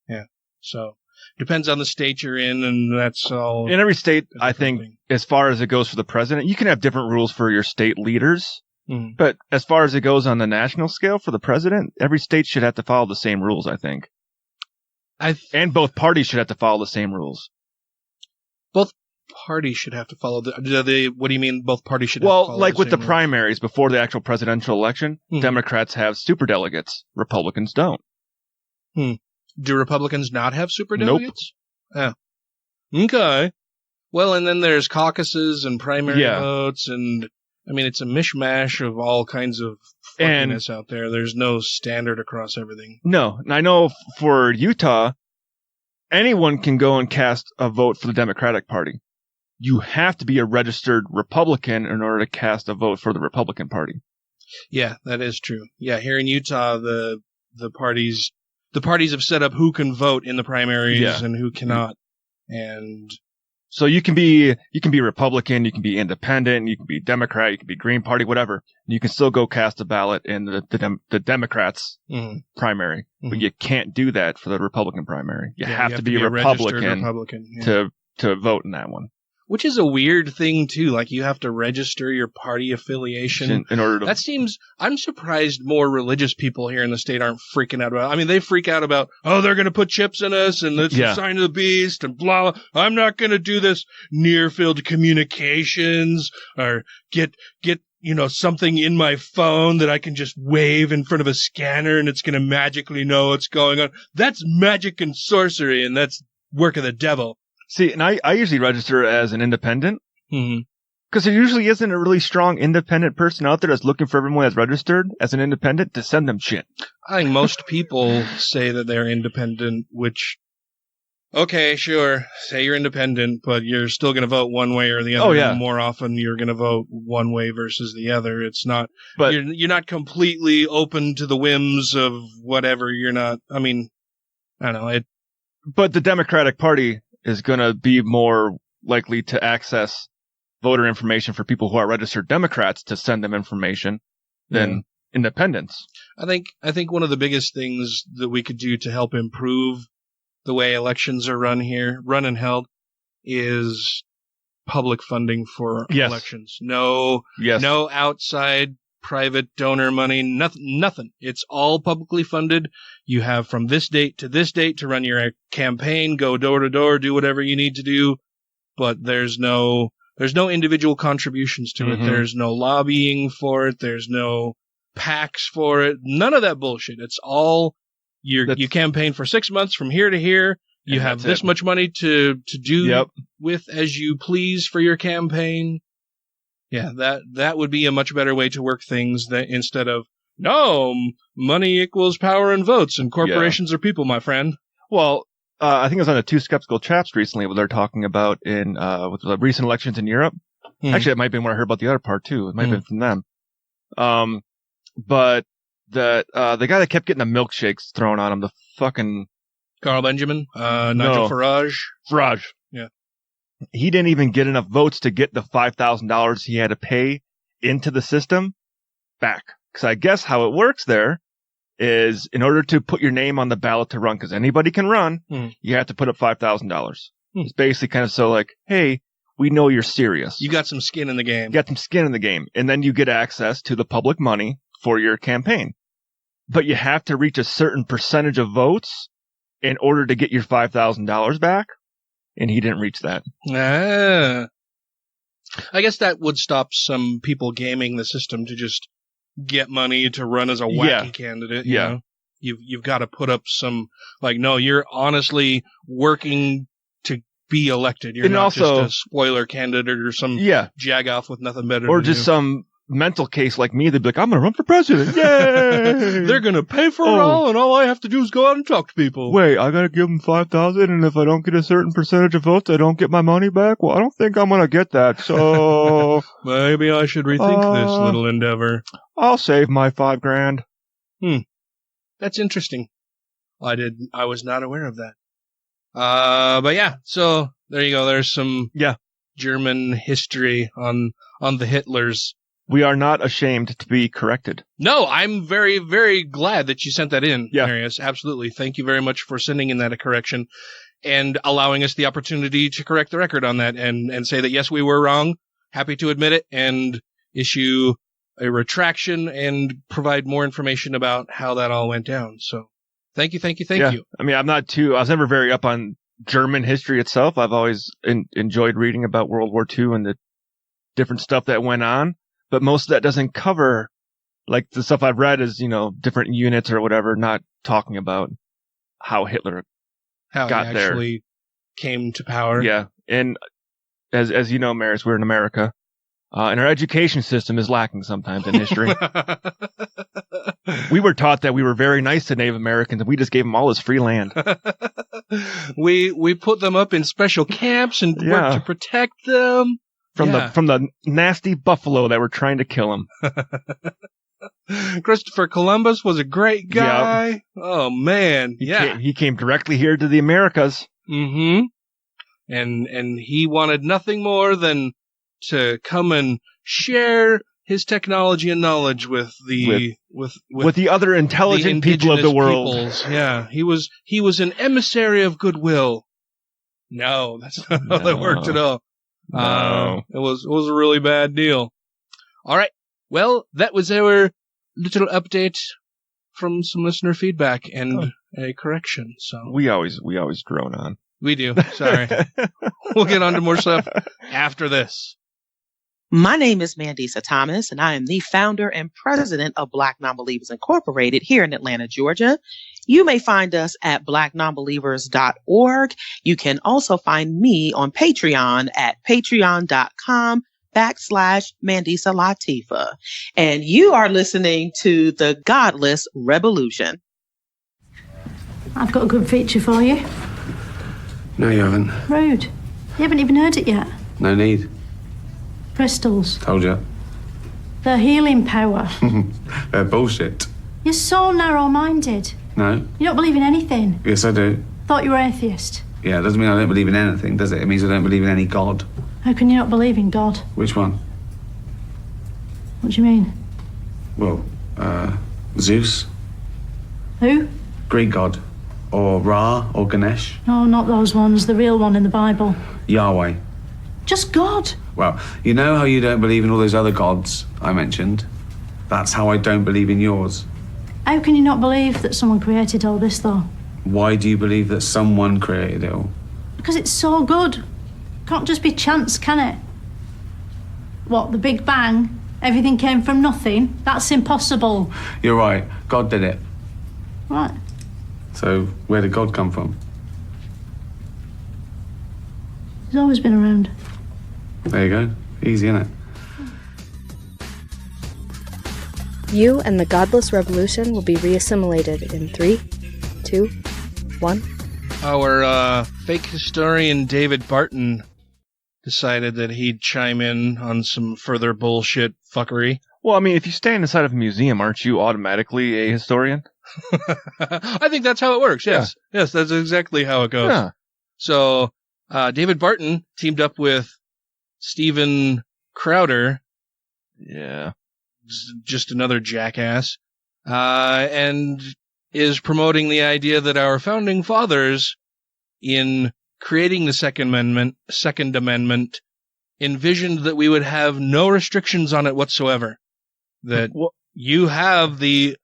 S7: Yeah. So depends on the state you're in, and that's all.
S8: In every state, I think, as far as it goes for the president, you can have different rules for your state leaders.
S7: Mm.
S8: But as far as it goes on the national scale for the president, every state should have to follow the same rules, I think. And both parties should have to follow the same rules.
S7: Both parties should have to follow what do you mean both parties should have to follow
S8: Well, like with the
S7: rules?
S8: primaries before the actual presidential election, Democrats have superdelegates. Republicans don't.
S7: Do Republicans not have
S8: Nope.
S7: superdelegates? Oh. Okay. Well, and then there's caucuses and primary votes, and I mean, it's a mishmash of all kinds of fuckiness out there. There's no standard across everything.
S8: No. And I know for Utah, anyone can go and cast a vote for the Democratic Party. You have to be a registered Republican in order to cast a vote for the Republican Party.
S7: Yeah, that is true. Yeah, here in Utah, the parties have set up who can vote in the primaries and who cannot. And
S8: so you can be Republican, you can be independent, you can be Democrat, you can be Green Party, whatever. You can still go cast a ballot in the Democrats primary, but you can't do that for the Republican primary. You have to be a Republican to vote in that one.
S7: Which is a weird thing too. Like you have to register your party affiliation
S8: in order to.
S7: That seems. I'm surprised more religious people here in the state aren't freaking out about. I mean, they freak out about, oh, they're going to put chips in us and it's a sign of the beast and blah. I'm not going to do this near field communications or get something in my phone that I can just wave in front of a scanner and it's going to magically know what's going on. That's magic and sorcery, and that's work of the devil.
S8: See, and I usually register as an independent because there usually isn't a really strong independent person out there that's looking for everyone that's registered as an independent to send them shit.
S7: I think most people say that they're independent, which, okay, sure, say you're independent, but you're still going to vote one way or the other.
S8: Oh, yeah.
S7: More often you're going to vote one way versus the other. It's not, but you're not completely open to the whims of whatever. You're not, I mean, I don't know.
S8: But the Democratic Party is going to be more likely to access voter information for people who are registered Democrats to send them information than independents.
S7: I think one of the biggest things that we could do to help improve the way elections are run and held, is public funding for elections. No outside private donor money, nothing. It's all publicly funded. You have from this date to this date to run your campaign, go door to door, do whatever you need to do, but there's no individual contributions to it. There's no lobbying for it. There's no PACs for it. None of that bullshit. It's all you campaign for 6 months from here to here. You have this much money to do with as you please for your campaign. Yeah, that would be a much better way to work things than instead of, no, money equals power and votes, and corporations are people, my friend.
S8: Well, I think it was on the Two Skeptical Chaps recently where they're talking about with the recent elections in Europe. Actually, it might have been when I heard about the other part too. It might have been from them. But the guy that kept getting the milkshakes thrown on him, the fucking
S7: Carl Benjamin, Nigel Farage.
S8: Farage.
S7: Yeah.
S8: He didn't even get enough votes to get the $5,000 he had to pay into the system back. Because I guess how it works there is in order to put your name on the ballot to run, because anybody can run, you have to put up $5,000. It's basically kind of so like, hey, we know you're serious.
S7: You got some skin in the game.
S8: You got some skin in the game. And then you get access to the public money for your campaign. But you have to reach a certain percentage of votes in order to get your $5,000 back. And he didn't reach that.
S7: I guess that would stop some people gaming the system to just get money to run as a wacky candidate. You know? You've got to put up some, like, no, you're honestly working to be elected. You're not just a spoiler candidate or some jag-off with nothing better
S8: or
S7: to
S8: just
S7: do.
S8: Some mental case like me. They'd be like, I'm going to run for president. Yay!
S7: They're going to pay for it all, and all I have to do is go out and talk to people.
S8: Wait, I got to give them $5,000, and if I don't get a certain percentage of votes, I don't get my money back? Well, I don't think I'm going to get that, so...
S7: Maybe I should rethink this little endeavor.
S8: I'll save my $5,000.
S7: That's interesting. I was not aware of that. But yeah, so there you go. There's some German history on the Hitlers.
S8: We are not ashamed to be corrected.
S7: No, I'm very, very glad that you sent that in, Marius. Absolutely. Thank you very much for sending in that a correction and allowing us the opportunity to correct the record on that and say that, yes, we were wrong. Happy to admit it and issue a retraction and provide more information about how that all went down. So thank you.
S8: I mean, I was never very up on German history itself. I've always enjoyed reading about World War II and the different stuff that went on, but most of that doesn't cover, like, the stuff I've read is, different units or whatever, not talking about how Hitler got
S7: he
S8: there.
S7: Actually came to power.
S8: Yeah. And as you know, Maris, we're in America. And our education system is lacking sometimes in history. We were taught that we were very nice to Native Americans and we just gave them all this free land.
S7: We put them up in special camps and worked to protect them.
S8: From the nasty buffalo that were trying to kill them.
S7: Christopher Columbus was a great guy.
S8: Yep.
S7: Oh, man.
S8: He came directly here to the Americas.
S7: Mm-hmm. And he wanted nothing more than to come and share his technology and knowledge with the
S8: other intelligent people of the world.
S7: Peoples. Yeah, he was an emissary of goodwill. No, that's not how that worked at all.
S8: No.
S7: It was a really bad deal. All right. Well, that was our little update from some listener feedback and a correction. So
S8: we always drone on.
S7: We do. Sorry. We'll get on to more stuff after this.
S14: My name is Mandisa Thomas, and I am the founder and president of Black Nonbelievers Incorporated here in Atlanta, Georgia. You may find us at blacknonbelievers.org. You can also find me on Patreon at patreon.com/Mandisa Latifa. And you are listening to the Godless Rebelution.
S15: I've got a good feature for you.
S16: No, you haven't.
S15: Rude. You haven't even heard it yet.
S16: No need.
S15: Crystals.
S16: Told you.
S15: Their healing power.
S16: Bullshit.
S15: You're so narrow-minded.
S16: No.
S15: You don't believe in anything.
S16: Yes, I do.
S15: Thought you were atheist.
S16: Yeah, it doesn't mean I don't believe in anything, does it? It means I don't believe in any god.
S15: How can you not believe in God?
S16: Which one?
S15: What do you mean?
S16: Well, Zeus.
S15: Who?
S16: Greek god. Or Ra, or Ganesh.
S15: No, not those ones. The real one in the Bible.
S16: Yahweh.
S15: Just God.
S16: Well, you know how you don't believe in all those other gods I mentioned? That's how I don't believe in yours.
S15: How can you not believe that someone created all this, though?
S16: Why do you believe that someone created it all?
S15: Because it's so good. Can't just be chance, can it? What, the Big Bang? Everything came from nothing? That's impossible.
S16: You're right. God did it.
S15: Right.
S16: So, where did God come from?
S15: He's always been around.
S16: There you go. Easy, innit?
S13: You and the Godless Revolution will be reassimilated in 3, 2, 1.
S7: Our fake historian David Barton decided that he'd chime in on some further bullshit fuckery.
S8: Well, I mean, if you stand inside of a museum, aren't you automatically a historian?
S7: I think that's how it works, yes. Yeah. Yes, that's exactly how it goes.
S8: Yeah.
S7: So, David Barton teamed up with Steven Crowder.
S8: Yeah.
S7: Just another jackass. And is promoting the idea that our founding fathers, in creating the Second Amendment, envisioned that we would have no restrictions on it whatsoever. That you have the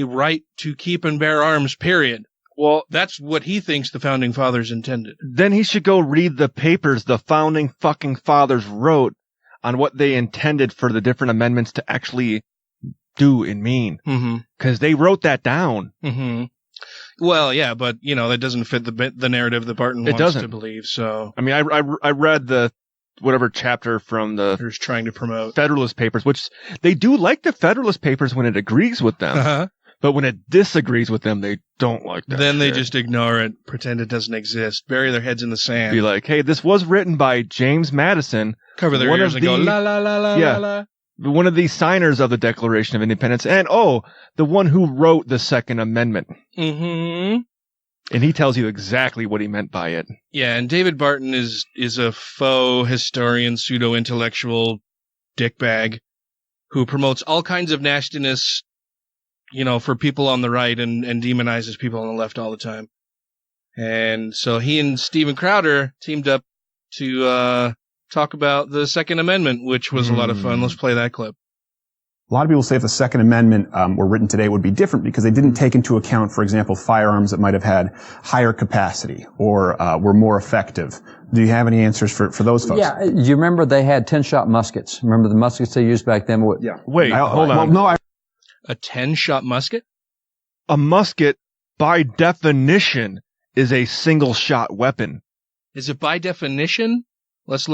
S7: right to keep and bear arms, period. Well, that's what he thinks the founding fathers intended.
S8: Then he should go read the papers the founding fucking fathers wrote on what they intended for the different amendments to actually do and mean. Because they wrote that down.
S7: Mm-hmm. Well, yeah, but, that doesn't fit the narrative that Barton wants to believe, so...
S8: I mean, I read the whatever chapter from the...
S7: Who's trying to promote...
S8: Federalist Papers, which they do like the Federalist Papers when it agrees with them.
S7: Uh-huh.
S8: But when it disagrees with them, they don't like that.
S7: Then they just ignore it, pretend it doesn't exist, bury their heads in the sand.
S8: Be like, hey, this was written by James Madison.
S7: Cover their ears and go, la, la, la, la, la, la.
S8: One of the signers of the Declaration of Independence. And, the one who wrote the Second Amendment.
S7: Mm-hmm.
S8: And he tells you exactly what he meant by it.
S7: Yeah, and David Barton is a faux historian, pseudo-intellectual dickbag who promotes all kinds of nastiness, for people on the right and demonizes people on the left all the time. And so he and Steven Crowder teamed up to talk about the Second Amendment, which was a lot of fun. Let's play that clip.
S17: A lot of people say if the Second Amendment were written today, it would be different because they didn't take into account, for example, firearms that might have had higher capacity or were more effective. Do you have any answers for those folks?
S18: Yeah, you remember they had 10-shot muskets. Remember the muskets they used back then?
S17: Yeah.
S8: Wait, hold on.
S17: Well, no,
S7: A 10-shot musket?
S8: A musket, by definition, is a single-shot weapon.
S7: Is it by definition? Let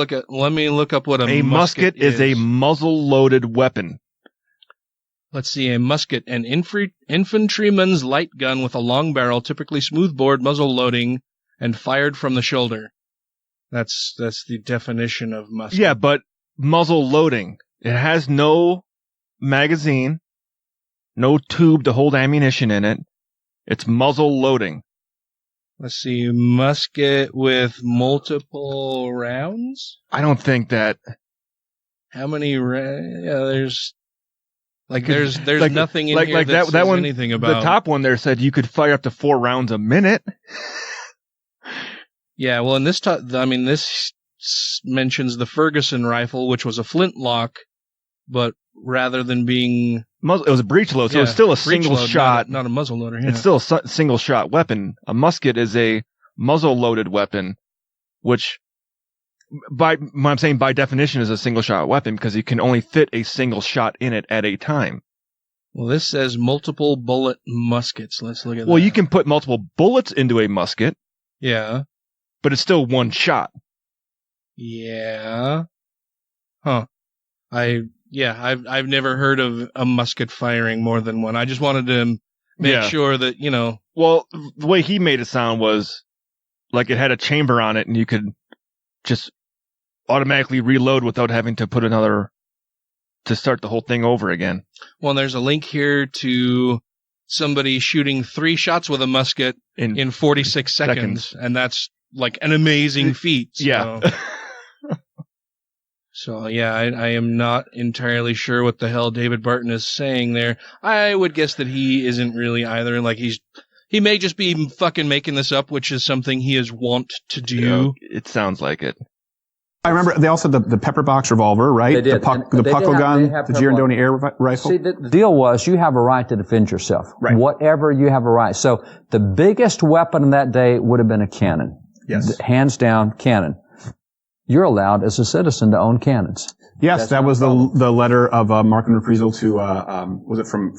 S7: me look up what
S8: a musket is. A muzzle-loaded weapon.
S7: Let's see, a musket, an infantryman's light gun with a long barrel, typically smooth-bore, muzzle loading, and fired from the shoulder. That's the definition of musket.
S8: Yeah, but muzzle loading. It has no magazine, no tube to hold ammunition in it. It's muzzle loading.
S7: Let's see, musket with multiple rounds?
S8: I don't think that.
S7: How many there's nothing in here that says
S8: one,
S7: anything about.
S8: The top one there said you could fire up to 4 rounds a minute.
S7: Yeah, well, in this this mentions the Ferguson rifle, which was a flintlock, but rather than being
S8: it was a breech load, so it's still a single shot,
S7: not a muzzle loader. Yeah.
S8: It's still a single shot weapon. A musket is a muzzle loaded weapon, which by definition is a single shot weapon because you can only fit a single shot in it at a time.
S7: Well, this says multiple bullet muskets. Let's look at that.
S8: Well, you can put multiple bullets into a musket.
S7: Yeah.
S8: But it's still one shot.
S7: Yeah. Huh. I've never heard of a musket firing more than one. I just wanted to make sure that,
S8: Well, the way he made it sound was like it had a chamber on it and you could just automatically reload without having to put to start the whole thing over again.
S7: Well, there's a link here to somebody shooting 3 shots with a musket in 46 seconds. And that's like an amazing feat. So.
S8: Yeah.
S7: So, yeah, I am not entirely sure what the hell David Barton is saying there. I would guess that he isn't really either. Like, he may just be fucking making this up, which is something he is wont to do.
S8: Yeah, it sounds like it.
S17: I remember they also had the pepper box revolver, right?
S18: They did.
S17: The puckle gun, the Girondoni air rifle.
S18: See, the deal was you have a right to defend yourself.
S17: Right.
S18: Whatever, you have a right. So the biggest weapon in that day would have been a cannon.
S17: Yes.
S18: Hands down, cannon. You're allowed as a citizen to own cannons.
S17: Yes, that was the letter of Markham Reprisal to, was it from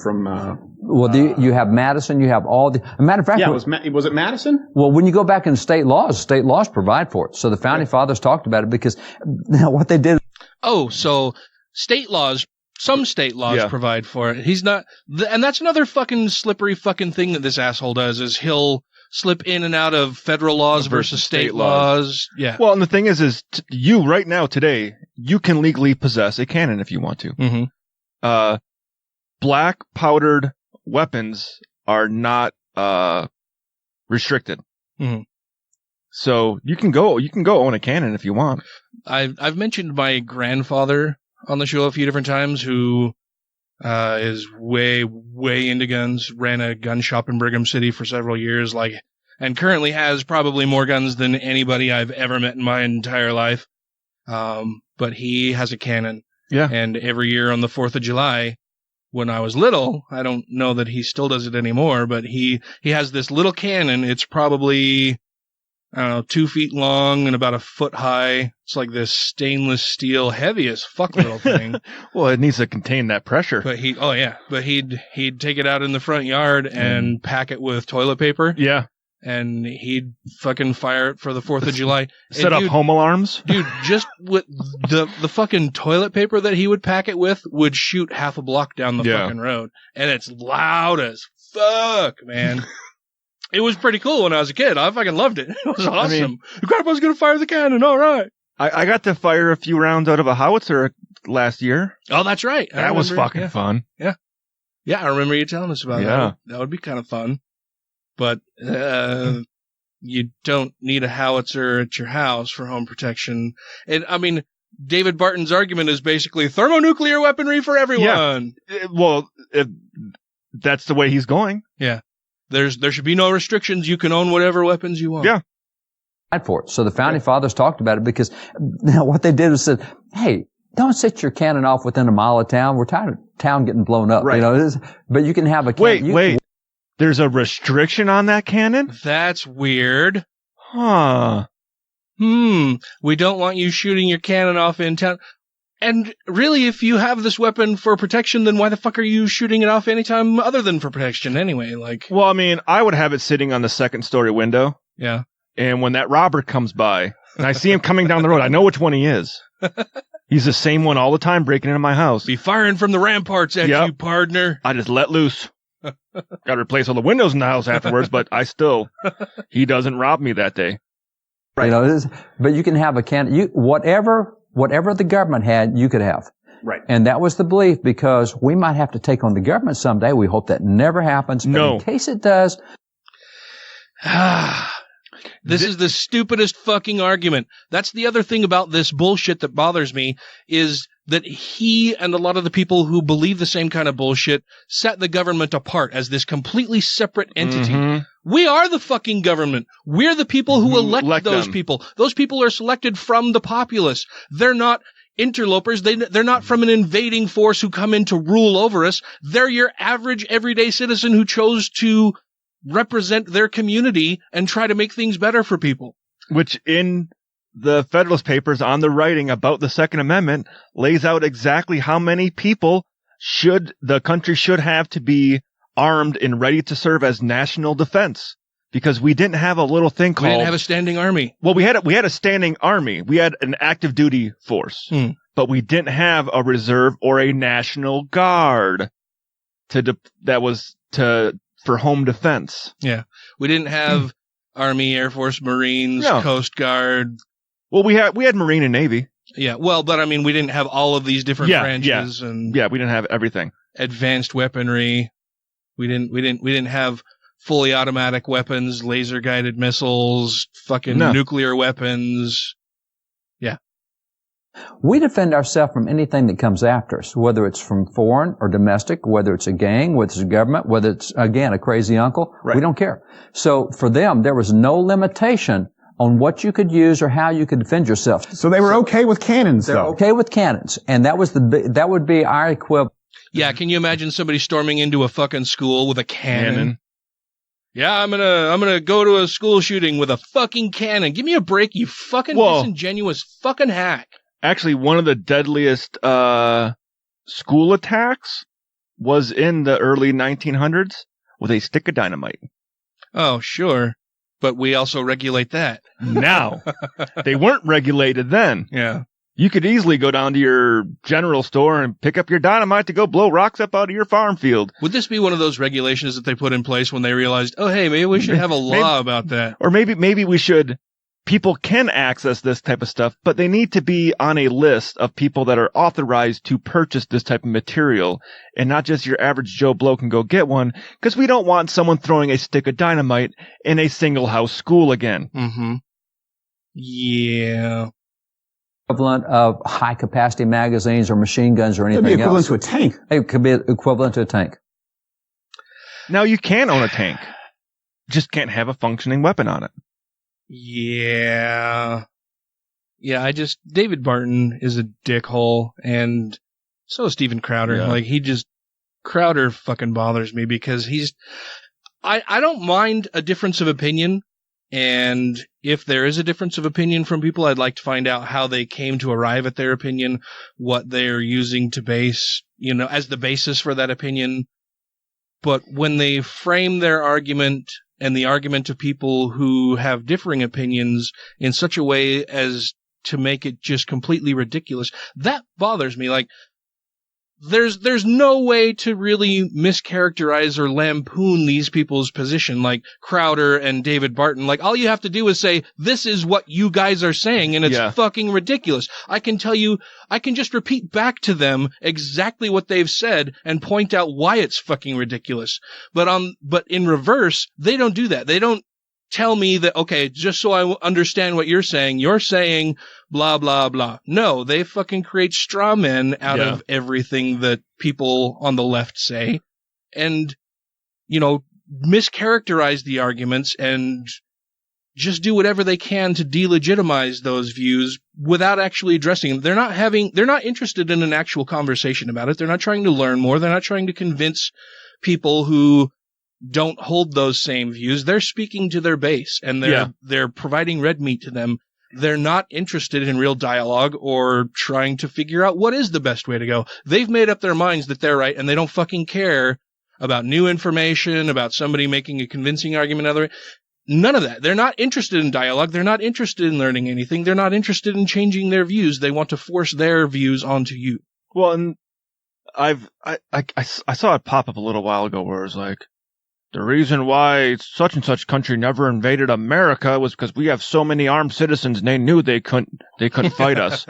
S18: you have Madison, you have all the, a matter of fact.
S17: Yeah, was it Madison?
S18: Well, when you go back in state laws provide for it. So the founding fathers talked about it because what they did.
S7: Oh, so some state laws provide for it. He's not, and that's another fucking slippery fucking thing that this asshole does is he'll slip in and out of federal laws versus state laws. Yeah.
S8: Well, and the thing is you right now today, you can legally possess a cannon if you want to.
S7: Mm-hmm.
S8: Black powdered weapons are not restricted.
S7: Mm-hmm.
S8: So you can go own a cannon if you want.
S7: I've mentioned my grandfather on the show a few different times who is way, way into guns, ran a gun shop in Brigham City for several years, and currently has probably more guns than anybody I've ever met in my entire life. But he has a cannon.
S8: Yeah.
S7: And every year on the 4th of July, when I was little, I don't know that he still does it anymore, but he has this little cannon. It's probably, 2 feet long and about a foot high. It's like this stainless steel, heavy as fuck little thing.
S8: Well, it needs to contain that pressure.
S7: But he'd take it out in the front yard and pack it with toilet paper.
S8: Yeah.
S7: And he'd fucking fire it for the 4th of July.
S8: Set up home alarms?
S7: Dude, just with the fucking toilet paper that he would pack it with would shoot half a block down the fucking road. And it's loud as fuck, man. It was pretty cool when I was a kid. I fucking loved it. It was awesome. Grandpa's gonna fire the cannon. All right.
S8: I got to fire a few rounds out of a howitzer last year.
S7: Oh, that's right.
S8: That was fucking fun.
S7: Yeah. Yeah, I remember you telling us about that. That would be kind of fun. But you don't need a howitzer at your house for home protection. And, I mean, David Barton's argument is basically thermonuclear weaponry for everyone.
S8: Yeah. Well, that's the way he's going.
S7: Yeah. There should be no restrictions. You can own whatever weapons you want.
S8: Yeah.
S18: For it. So the founding fathers talked about it because what they did was said, hey, don't set your cannon off within a mile of town. We're tired town getting blown up.
S8: Right.
S18: You know, but you can have a cannon.
S8: Wait. There's a restriction on that cannon?
S7: That's weird.
S8: Huh.
S7: We don't want you shooting your cannon off in town. And really, if you have this weapon for protection, then why the fuck are you shooting it off anytime other than for protection anyway? Like,
S8: well, I mean, I would have it sitting on the second story window.
S7: Yeah.
S8: And when that robber comes by, and I see him coming down the road, I know which one he is. He's the same one all the time breaking into my house.
S7: Be firing from the ramparts at you, partner.
S8: I just let loose. Got to replace all the windows in the house afterwards, but he doesn't rob me that day.
S18: Right. You know, but you can have a cannon. Whatever the government had, you could have.
S17: Right.
S18: And that was the belief, because we might have to take on the government someday. We hope that never happens. But in case it does.
S7: This is the stupidest fucking argument. That's the other thing about this bullshit that bothers me, is that he and a lot of the people who believe the same kind of bullshit set the government apart as this completely separate entity.
S8: Mm-hmm.
S7: We are the fucking government. We're the people who elect those
S8: them.
S7: people. Those people are selected from the populace. They're not interlopers. They're not from an invading force who come in to rule over us. They're your average everyday citizen who chose to represent their community and try to make things better for people.
S8: Which in the Federalist Papers on the writing about the Second Amendment lays out exactly how many people the country should have to be armed and ready to serve as national defense. Because we didn't have a little thing called...
S7: We didn't have a standing army.
S8: Well, we had a standing army. We had an active duty force. But we didn't have a reserve or a National Guard for home defense.
S7: Yeah. We didn't have Army, Air Force, Marines, Coast Guard.
S8: Well, we had Marine and Navy.
S7: Yeah, well, but I mean, we didn't have all of these different branches and
S8: we didn't have everything.
S7: Advanced weaponry. We didn't have fully automatic weapons, laser guided missiles, fucking nuclear weapons. Yeah.
S18: We defend ourselves from anything that comes after us, whether it's from foreign or domestic, whether it's a gang, whether it's a government, whether it's, again, a crazy uncle. Right. We don't care. So for them, there was no limitation on what you could use or how you could defend yourself.
S17: So they were okay with cannons,
S18: They're
S17: though.
S18: okay with cannons. And that would be our equivalent.
S7: Yeah, can you imagine somebody storming into a fucking school with a cannon? Yeah, I'm gonna go to a school shooting with a fucking cannon. Give me a break, you fucking disingenuous fucking hack.
S8: Actually, one of the deadliest school attacks was in the early 1900s with a stick of dynamite.
S7: Oh, sure. But we also regulate that.
S8: Now. They weren't regulated then.
S7: Yeah.
S8: You could easily go down to your general store and pick up your dynamite to go blow rocks up out of your farm field.
S7: Would this be one of those regulations that they put in place when they realized, oh, hey, maybe we should have a law about that?
S8: Or maybe we should... People can access this type of stuff, but they need to be on a list of people that are authorized to purchase this type of material, and not just your average Joe Blow can go get one, because we don't want someone throwing a stick of dynamite in a single-house school again.
S7: Mm-hmm. Yeah.
S18: Equivalent of high-capacity magazines or machine guns or anything else.
S17: It'd be equivalent to a tank.
S18: It could be equivalent to a tank.
S8: Now, you can own a tank. Just can't have a functioning weapon on it.
S7: Yeah. Yeah, David Barton is a dickhole, and so is Steven Crowder.
S8: Yeah.
S7: Like, Crowder fucking bothers me because I don't mind a difference of opinion, and if there is a difference of opinion from people, I'd like to find out how they came to arrive at their opinion, what they're using to base, as the basis for that opinion. But when they frame their argument and the argument of people who have differing opinions in such a way as to make it just completely ridiculous, that bothers me. Like, there's no way to really mischaracterize or lampoon these people's position, like Crowder and David Barton. Like, all you have to do is say, this is what you guys are saying, and it's fucking ridiculous. I can just repeat back to them exactly what they've said and point out why it's fucking ridiculous. But in reverse, they don't do that. They don't tell me that, okay, just so I understand what you're saying blah, blah, blah. No, they fucking create straw men out of everything that people on the left say and, mischaracterize the arguments and just do whatever they can to delegitimize those views without actually addressing them. They're not interested in an actual conversation about it. They're not trying to learn more. They're not trying to convince people who don't hold those same views. They're speaking to their base, and they're providing red meat to them. They're not interested in real dialogue or trying to figure out what is the best way to go. They've made up their minds that they're right, and they don't fucking care about new information, about somebody making a convincing argument other way. None of that. They're not interested in dialogue. They're not interested in learning anything. They're not interested in changing their views. They want to force their views onto you.
S8: Well, and I saw it pop up a little while ago where it was like, the reason why such and such country never invaded America was because we have so many armed citizens and they knew they couldn't fight us.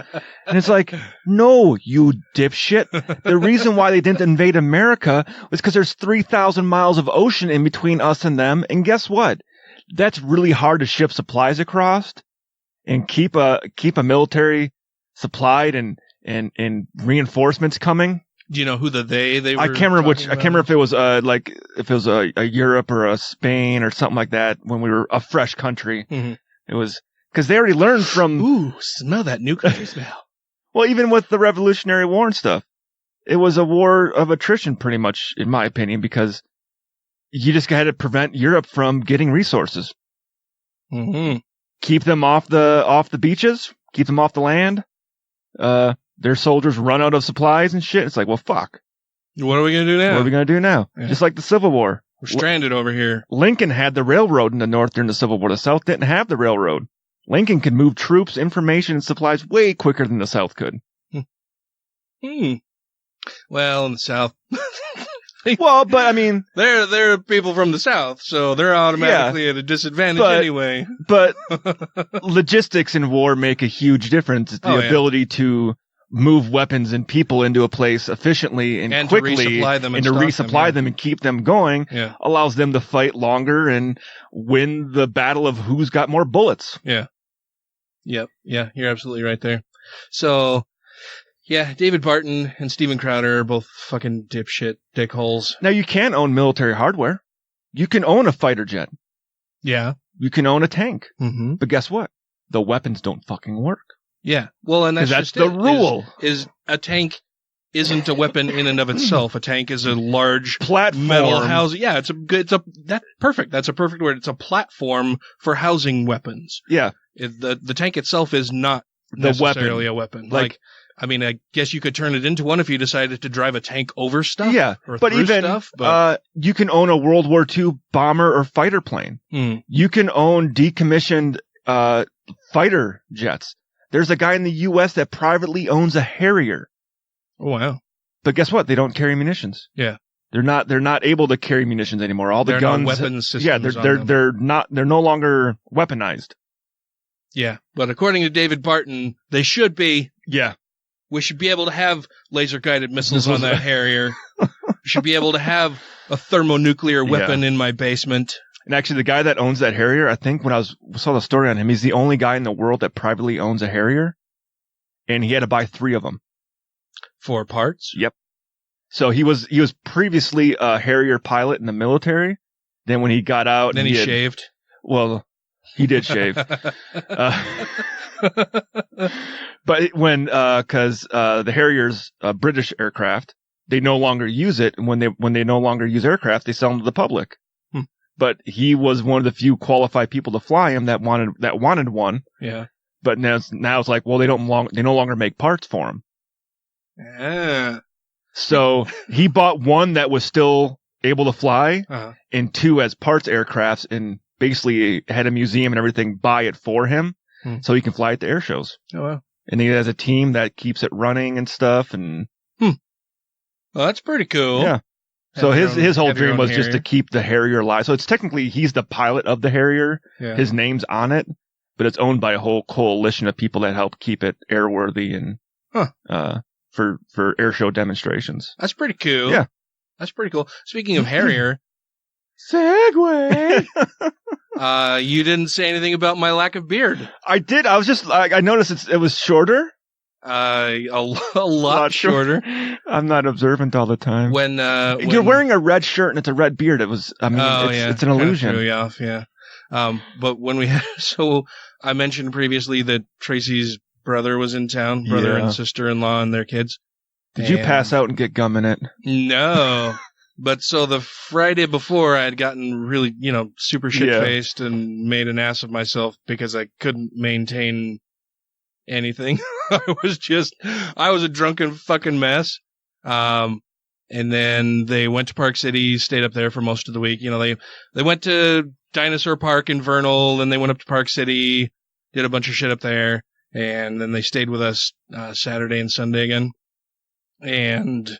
S8: And it's like, no, you dipshit. The reason why they didn't invade America was because there's 3,000 miles of ocean in between us and them. And guess what? That's really hard to ship supplies across and keep a military supplied and reinforcements coming.
S7: Do you know who they were?
S8: I can't remember which. I can't remember if it was a Europe or a Spain or something like that when we were a fresh country.
S7: Mm-hmm.
S8: It was because they already learned from.
S7: Ooh, smell that new country smell.
S8: Well, even with the Revolutionary War and stuff, it was a war of attrition, pretty much, in my opinion, because you just had to prevent Europe from getting resources.
S7: Mm-hmm.
S8: Keep them off the beaches. Keep them off the land. Their soldiers run out of supplies and shit. It's like, well, fuck.
S7: What are we going to do now?
S8: What are we going to do now? Yeah. Just like the Civil War.
S7: We're stranded over here.
S8: Lincoln had the railroad in the North during the Civil War. The South didn't have the railroad. Lincoln could move troops, information, and supplies way quicker than the South could.
S7: Well, in the South.
S8: Well, but I mean,
S7: they're people from the South, so they're automatically at a disadvantage anyway.
S8: But logistics in war make a huge difference. It's the ability to move weapons and people into a place efficiently and quickly,
S7: to resupply them
S8: and to resupply them and keep them going, allows them to fight longer and win the battle of who's got more bullets.
S7: Yeah. Yep. Yeah, you're absolutely right there. So, yeah, David Barton and Steven Crowder are both fucking dipshit dickholes.
S8: Now, you can own military hardware. You can own a fighter jet.
S7: Yeah.
S8: You can own a tank.
S7: Mm-hmm.
S8: But guess what? The weapons don't fucking work.
S7: Yeah. Well, and that's just
S8: the rule.
S7: Is a tank isn't a weapon in and of itself. A tank is a large
S8: platform.
S7: Metal housing. Yeah, that's perfect. That's a perfect word. It's a platform for housing weapons.
S8: Yeah.
S7: The tank itself is not necessarily a weapon. Like, I mean, I guess you could turn it into one if you decided to drive a tank over stuff.
S8: Yeah,
S7: or
S8: but
S7: through
S8: even
S7: stuff,
S8: you can own a World War II bomber or fighter plane.
S7: Mm.
S8: You can own decommissioned fighter jets. There's a guy in the U.S. that privately owns a Harrier.
S7: Oh, wow.
S8: But guess what? They don't carry munitions.
S7: Yeah.
S8: They're not able to carry munitions anymore. All the guns,
S7: weapons systems.
S8: Yeah, they're no longer weaponized.
S7: Yeah, but according to David Barton, they should be.
S8: Yeah.
S7: We should be able to have laser-guided missiles on that Harrier. We should be able to have a thermonuclear weapon in my basement.
S8: And actually, the guy that owns that Harrier, I think when saw the story on him, he's the only guy in the world that privately owns a Harrier. And he had to buy 3 of them.
S7: For parts?
S8: Yep. So he was previously a Harrier pilot in the military. Then when he got out...
S7: Then he shaved?
S8: Well, he did shave. But because the Harrier's a British aircraft, they no longer use it. And when they no longer use aircraft, they sell them to the public. But he was one of the few qualified people to fly him that wanted one.
S7: Yeah.
S8: But now it's like, well, they no longer make parts for him.
S7: Yeah.
S8: So he bought one that was still able to fly, and 2 as parts aircrafts, and basically had a museum and everything buy it for him, so he can fly at the air shows.
S7: Oh wow!
S8: And he has a team that keeps it running and stuff. And
S7: well, that's pretty cool.
S8: Yeah. So his whole dream was just to keep the Harrier alive. So it's technically he's the pilot of the Harrier.
S7: Yeah.
S8: His name's on it, but it's owned by a whole coalition of people that help keep it airworthy and for air show demonstrations.
S7: That's pretty cool.
S8: Yeah.
S7: That's pretty cool. Speaking of Harrier,
S8: segue.
S7: You didn't say anything about my lack of beard.
S8: I did. I was just I noticed it was shorter.
S7: A lot shorter.
S8: I'm not observant all the time.
S7: When
S8: you're wearing a red shirt and it's a red beard, it's an illusion.
S7: Threw you off, yeah. But when we so I mentioned previously that Tracy's brother was in town, brother and sister-in-law and their kids.
S8: Did you pass out and get gum in it?
S7: No. But so the Friday before, I had gotten really, super shit-faced and made an ass of myself because I couldn't maintain anything. I was a drunken fucking mess. And then they went to Park City, stayed up there for most of the week. They went to Dinosaur Park in Vernal, and they went up to Park City, did a bunch of shit up there, and then they stayed with us Saturday and Sunday again. And,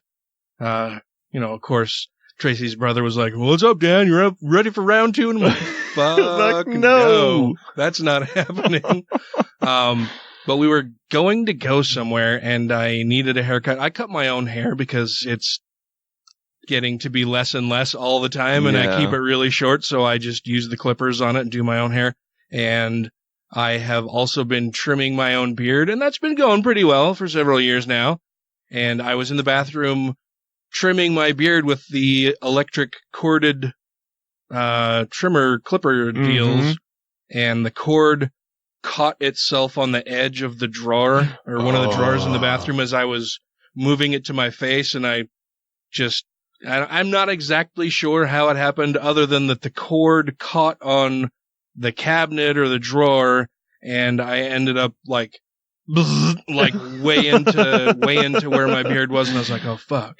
S7: of course, Tracy's brother was like, well, what's up, Dan? You're up ready for round 2? And I'm like, fuck, no, that's not happening. But we were going to go somewhere, and I needed a haircut. I cut my own hair because it's getting to be less and less all the time, and I keep it really short, so I just use the clippers on it and do my own hair. And I have also been trimming my own beard, and that's been going pretty well for several years now. And I was in the bathroom trimming my beard with the electric corded trimmer clipper deals, and the cord caught itself on the edge of the drawer, or one of the drawers in the bathroom, as I was moving it to my face, and I'm not exactly sure how it happened, other than that the cord caught on the cabinet or the drawer, and I ended up like way into where my beard was, and I was like, oh fuck.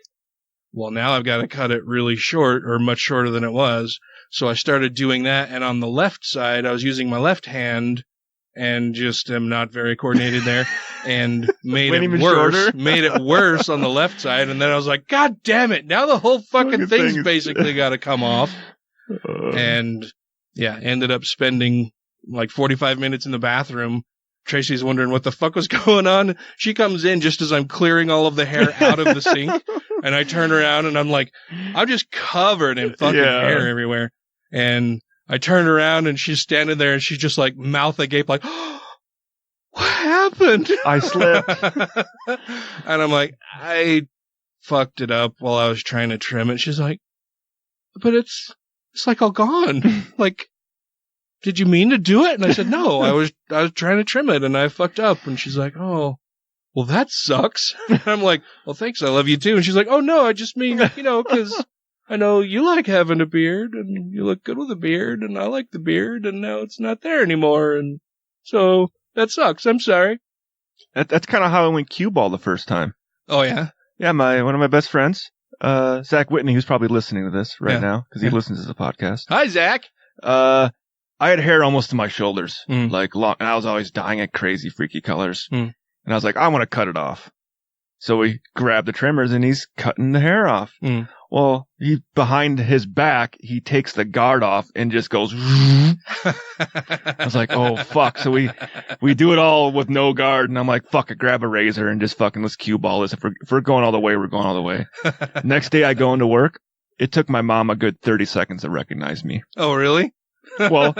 S7: Well, now I've got to cut it really short, or much shorter than it was. So I started doing that, and on the left side, I was using my left hand, and just am not very coordinated there, and made it worse on the left side. And then I was like, God damn it! Now the whole fucking thing's basically got to come off. And ended up spending like 45 minutes in the bathroom. Tracy's wondering what the fuck was going on. She comes in just as I'm clearing all of the hair out of the sink, and I turn around and I'm like, I'm just covered in fucking hair everywhere. And I turned around and she's standing there and she's just like mouth agape, like, oh, what happened?
S8: I slipped.
S7: And I'm like, I fucked it up while I was trying to trim it. She's like, but it's like all gone. Like, did you mean to do it? And I said, no, I was trying to trim it and I fucked up. And she's like, oh, well, that sucks. And I'm like, well, thanks. I love you too. And she's like, oh no, I just mean, because I know you like having a beard and you look good with a beard and I like the beard and now it's not there anymore. And so that sucks. I'm sorry.
S8: That's kind of how I went cue ball the first time.
S7: Oh yeah?
S8: Yeah. One of my best friends, Zach Whitney, who's probably listening to this right now because he listens to the podcast.
S7: Hi, Zach.
S8: I had hair almost to my shoulders, like long, and I was always dyeing it crazy, freaky colors. And I was like, I want to cut it off. So we grabbed the trimmers and he's cutting the hair off. Well, behind his back, he takes the guard off and just goes. I was like, oh fuck. So we do it all with no guard, and I'm like, fuck it, grab a razor and just fucking let's cue ball this. If we're going all the way, we're going all the way. Next day I go into work. It took my mom a good 30 seconds to recognize me.
S7: Oh, really?
S8: Well,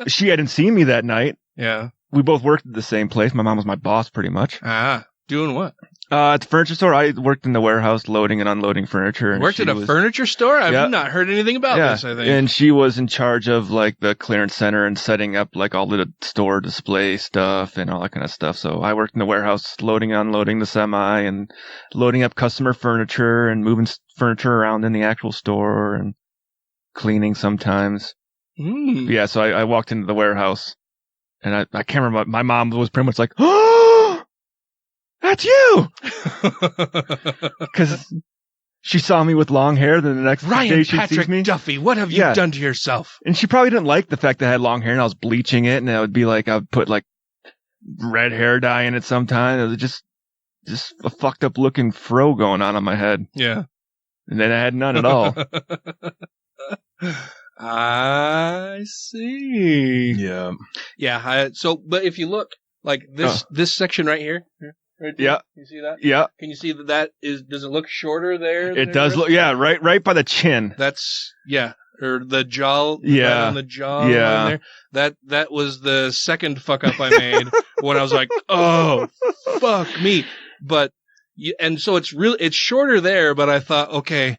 S8: she hadn't seen me that night.
S7: Yeah.
S8: We both worked at the same place. My mom was my boss pretty much.
S7: Ah, doing what?
S8: At the furniture store. I worked in the warehouse loading and unloading furniture. And
S7: worked at a furniture store? I've not heard anything about this, I think.
S8: And she was in charge of like the clearance center and setting up like all the store display stuff and all that kind of stuff. So I worked in the warehouse loading and unloading the semi and loading up customer furniture and moving furniture around in the actual store and cleaning sometimes. Yeah, so I walked into the warehouse and I can't remember. My mom was pretty much like, oh, that's you. Because she saw me with long hair. Then the next day she sees me.
S7: Duffy, what have you done to yourself?
S8: And she probably didn't like the fact that I had long hair and I was bleaching it. And I would be like, I would put like red hair dye in it sometimes. It was just a fucked up looking fro going on my head.
S7: Yeah.
S8: And then I had none at all.
S7: I see.
S8: Yeah.
S7: Yeah. So, but if you look like this section right here, right there,
S8: yeah.
S7: You see that?
S8: Yeah.
S7: Can you see that does it look shorter there?
S8: It does look, right by the chin.
S7: That's, or the jaw.
S8: Yeah.
S7: Right on the jaw. Yeah. There. That was the second fuck up I made when I was like, oh, fuck me. But, and so it's shorter there, but I thought, okay,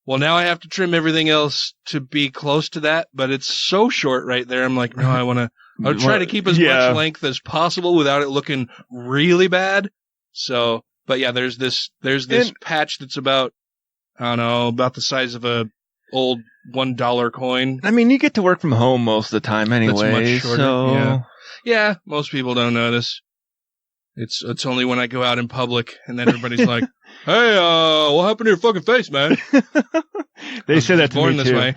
S7: well, now I have to trim everything else to be close to that, but it's so short right there. I'm like, no, I'll try to keep as much length as possible without it looking really bad. So, but yeah, there's this patch that's about, I don't know, about the size of a old $1 coin.
S8: I mean, you get to work from home most of the time anyway.
S7: That's much shorter.
S8: So
S7: yeah, most people don't notice. It's only when I go out in public and then everybody's like, "Hey, what happened to your fucking face, man?"
S8: They say that to me
S7: this
S8: too.
S7: Way.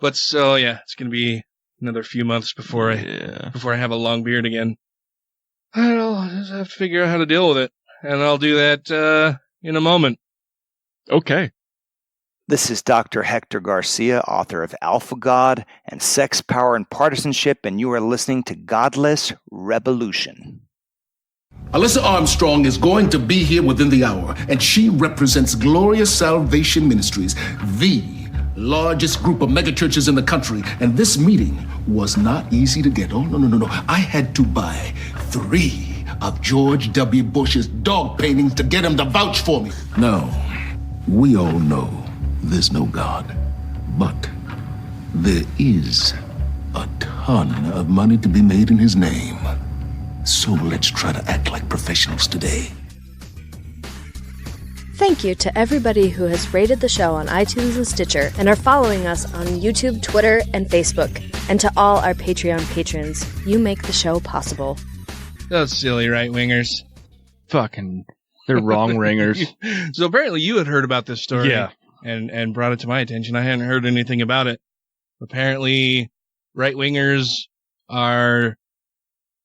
S7: But so yeah, it's gonna be another few months before I have a long beard again. I don't know. I just have to figure out how to deal with it, and I'll do that in a moment.
S8: Okay.
S19: This is Dr. Hector Garcia, author of Alpha God and Sex, Power, and Partisanship, and you are listening to Godless Rebelution.
S20: Alyssa Armstrong is going to be here within the hour, and she represents Glorious Salvation Ministries, the largest group of megachurches in the country, and this meeting was not easy to get. Oh, no. I had to buy 3 of George W. Bush's dog paintings to get him to vouch for me. No, we all know there's no God, but there is a ton of money to be made in his name. So let's try to act like professionals today.
S13: Thank you to everybody who has rated the show on iTunes and Stitcher and are following us on YouTube, Twitter, and Facebook. And to all our Patreon patrons, you make the show possible.
S7: Those silly right-wingers.
S8: Fucking, they're wrong ringers.
S7: So apparently you had heard about this story.
S8: Yeah.
S7: And brought it to my attention. I hadn't heard anything about it. Apparently, right-wingers are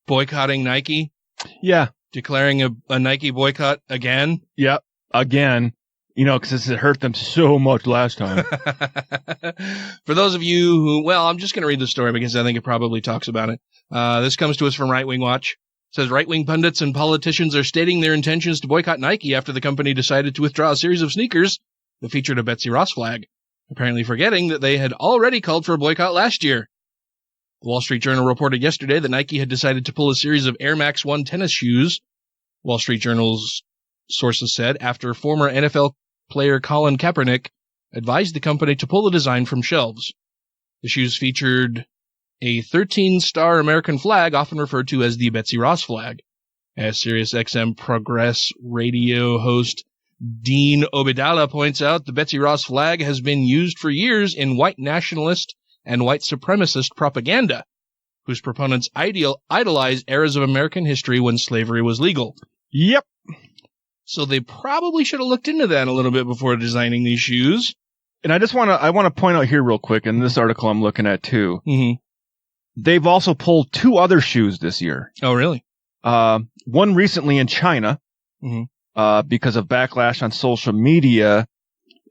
S7: boycotting Nike.
S8: Yeah.
S7: Declaring a Nike boycott again.
S8: Yep. Again. You know, because it hurt them so much last time.
S7: For those of you who, well, I'm just going to read the story because I think it probably talks about it. This comes to us from Right Wing Watch. It says, right-wing pundits and politicians are stating their intentions to boycott Nike after the company decided to withdraw a series of sneakers that featured a Betsy Ross flag, apparently forgetting that they had already called for a boycott last year. The Wall Street Journal reported yesterday that Nike had decided to pull a series of Air Max 1 tennis shoes, Wall Street Journal's sources said, after former NFL player Colin Kaepernick advised the company to pull the design from shelves. The shoes featured a 13-star American flag, often referred to as the Betsy Ross flag. As SiriusXM Progress radio host Dean Obedala points out, the Betsy Ross flag has been used for years in white nationalist and white supremacist propaganda, whose proponents idolize eras of American history when slavery was legal.
S8: Yep.
S7: So they probably should have looked into that a little bit before designing these shoes.
S8: And I want to point out here real quick, in this article I'm looking at too, they've also pulled 2 other shoes this year.
S7: Oh, really?
S8: One recently in China. Because of backlash on social media.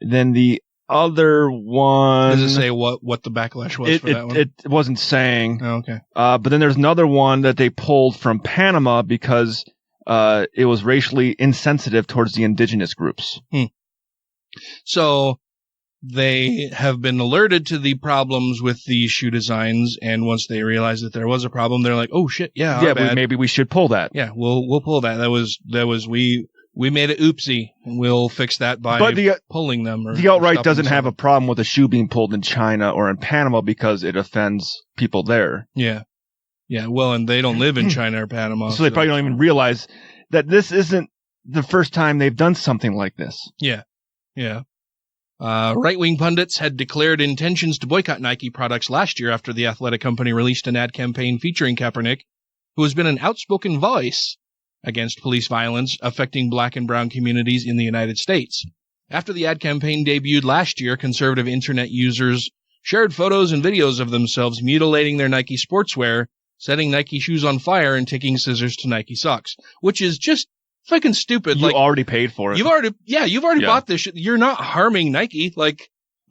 S8: Then the other one...
S7: Does it say what the backlash was for that one?
S8: It wasn't saying.
S7: Oh, okay.
S8: But then there's another one that they pulled from Panama because it was racially insensitive towards the indigenous groups.
S7: So they have been alerted to the problems with the shoe designs, and once they realized that there was a problem, they're like, "Oh shit,
S8: maybe we should pull that."
S7: Yeah, we'll pull that. That was we made an oopsie, and we'll fix that by pulling them.
S8: The alt-right doesn't have a problem with a shoe being pulled in China or in Panama because it offends people there.
S7: Yeah. Well, and they don't live in China or Panama,
S8: so they probably don't even realize that this isn't the first time they've done something like this.
S7: Yeah. Right-wing pundits had declared intentions to boycott Nike products last year after the athletic company released an ad campaign featuring Kaepernick, who has been an outspoken voice against police violence affecting black and brown communities in the United States. After the ad campaign debuted last year, conservative internet users shared photos and videos of themselves mutilating their Nike sportswear, setting Nike shoes on fire, and taking scissors to Nike socks, which is just fucking stupid.
S8: You already paid for it.
S7: You've already bought this shit. You're not harming Nike.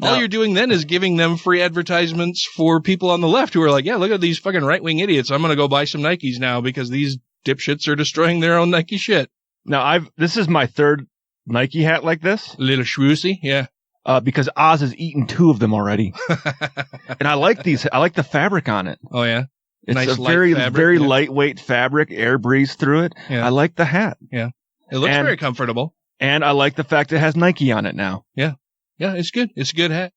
S7: All you're doing then is giving them free advertisements for people on the left who are like, yeah, look at these fucking right-wing idiots. I'm going to go buy some Nikes now because these dipshits are destroying their own Nike shit.
S8: Now, this is my 3rd Nike hat like this.
S7: A little schwoozy, yeah.
S8: Because Oz has eaten 2 of them already. And I like these. I like the fabric on it.
S7: Oh, yeah?
S8: It's
S7: nice,
S8: a very lightweight fabric, air breeze through it.
S7: Yeah.
S8: I like the hat.
S7: Yeah. It looks very comfortable.
S8: And I like the fact it has Nike on it now.
S7: Yeah. Yeah, it's good. It's a good hat.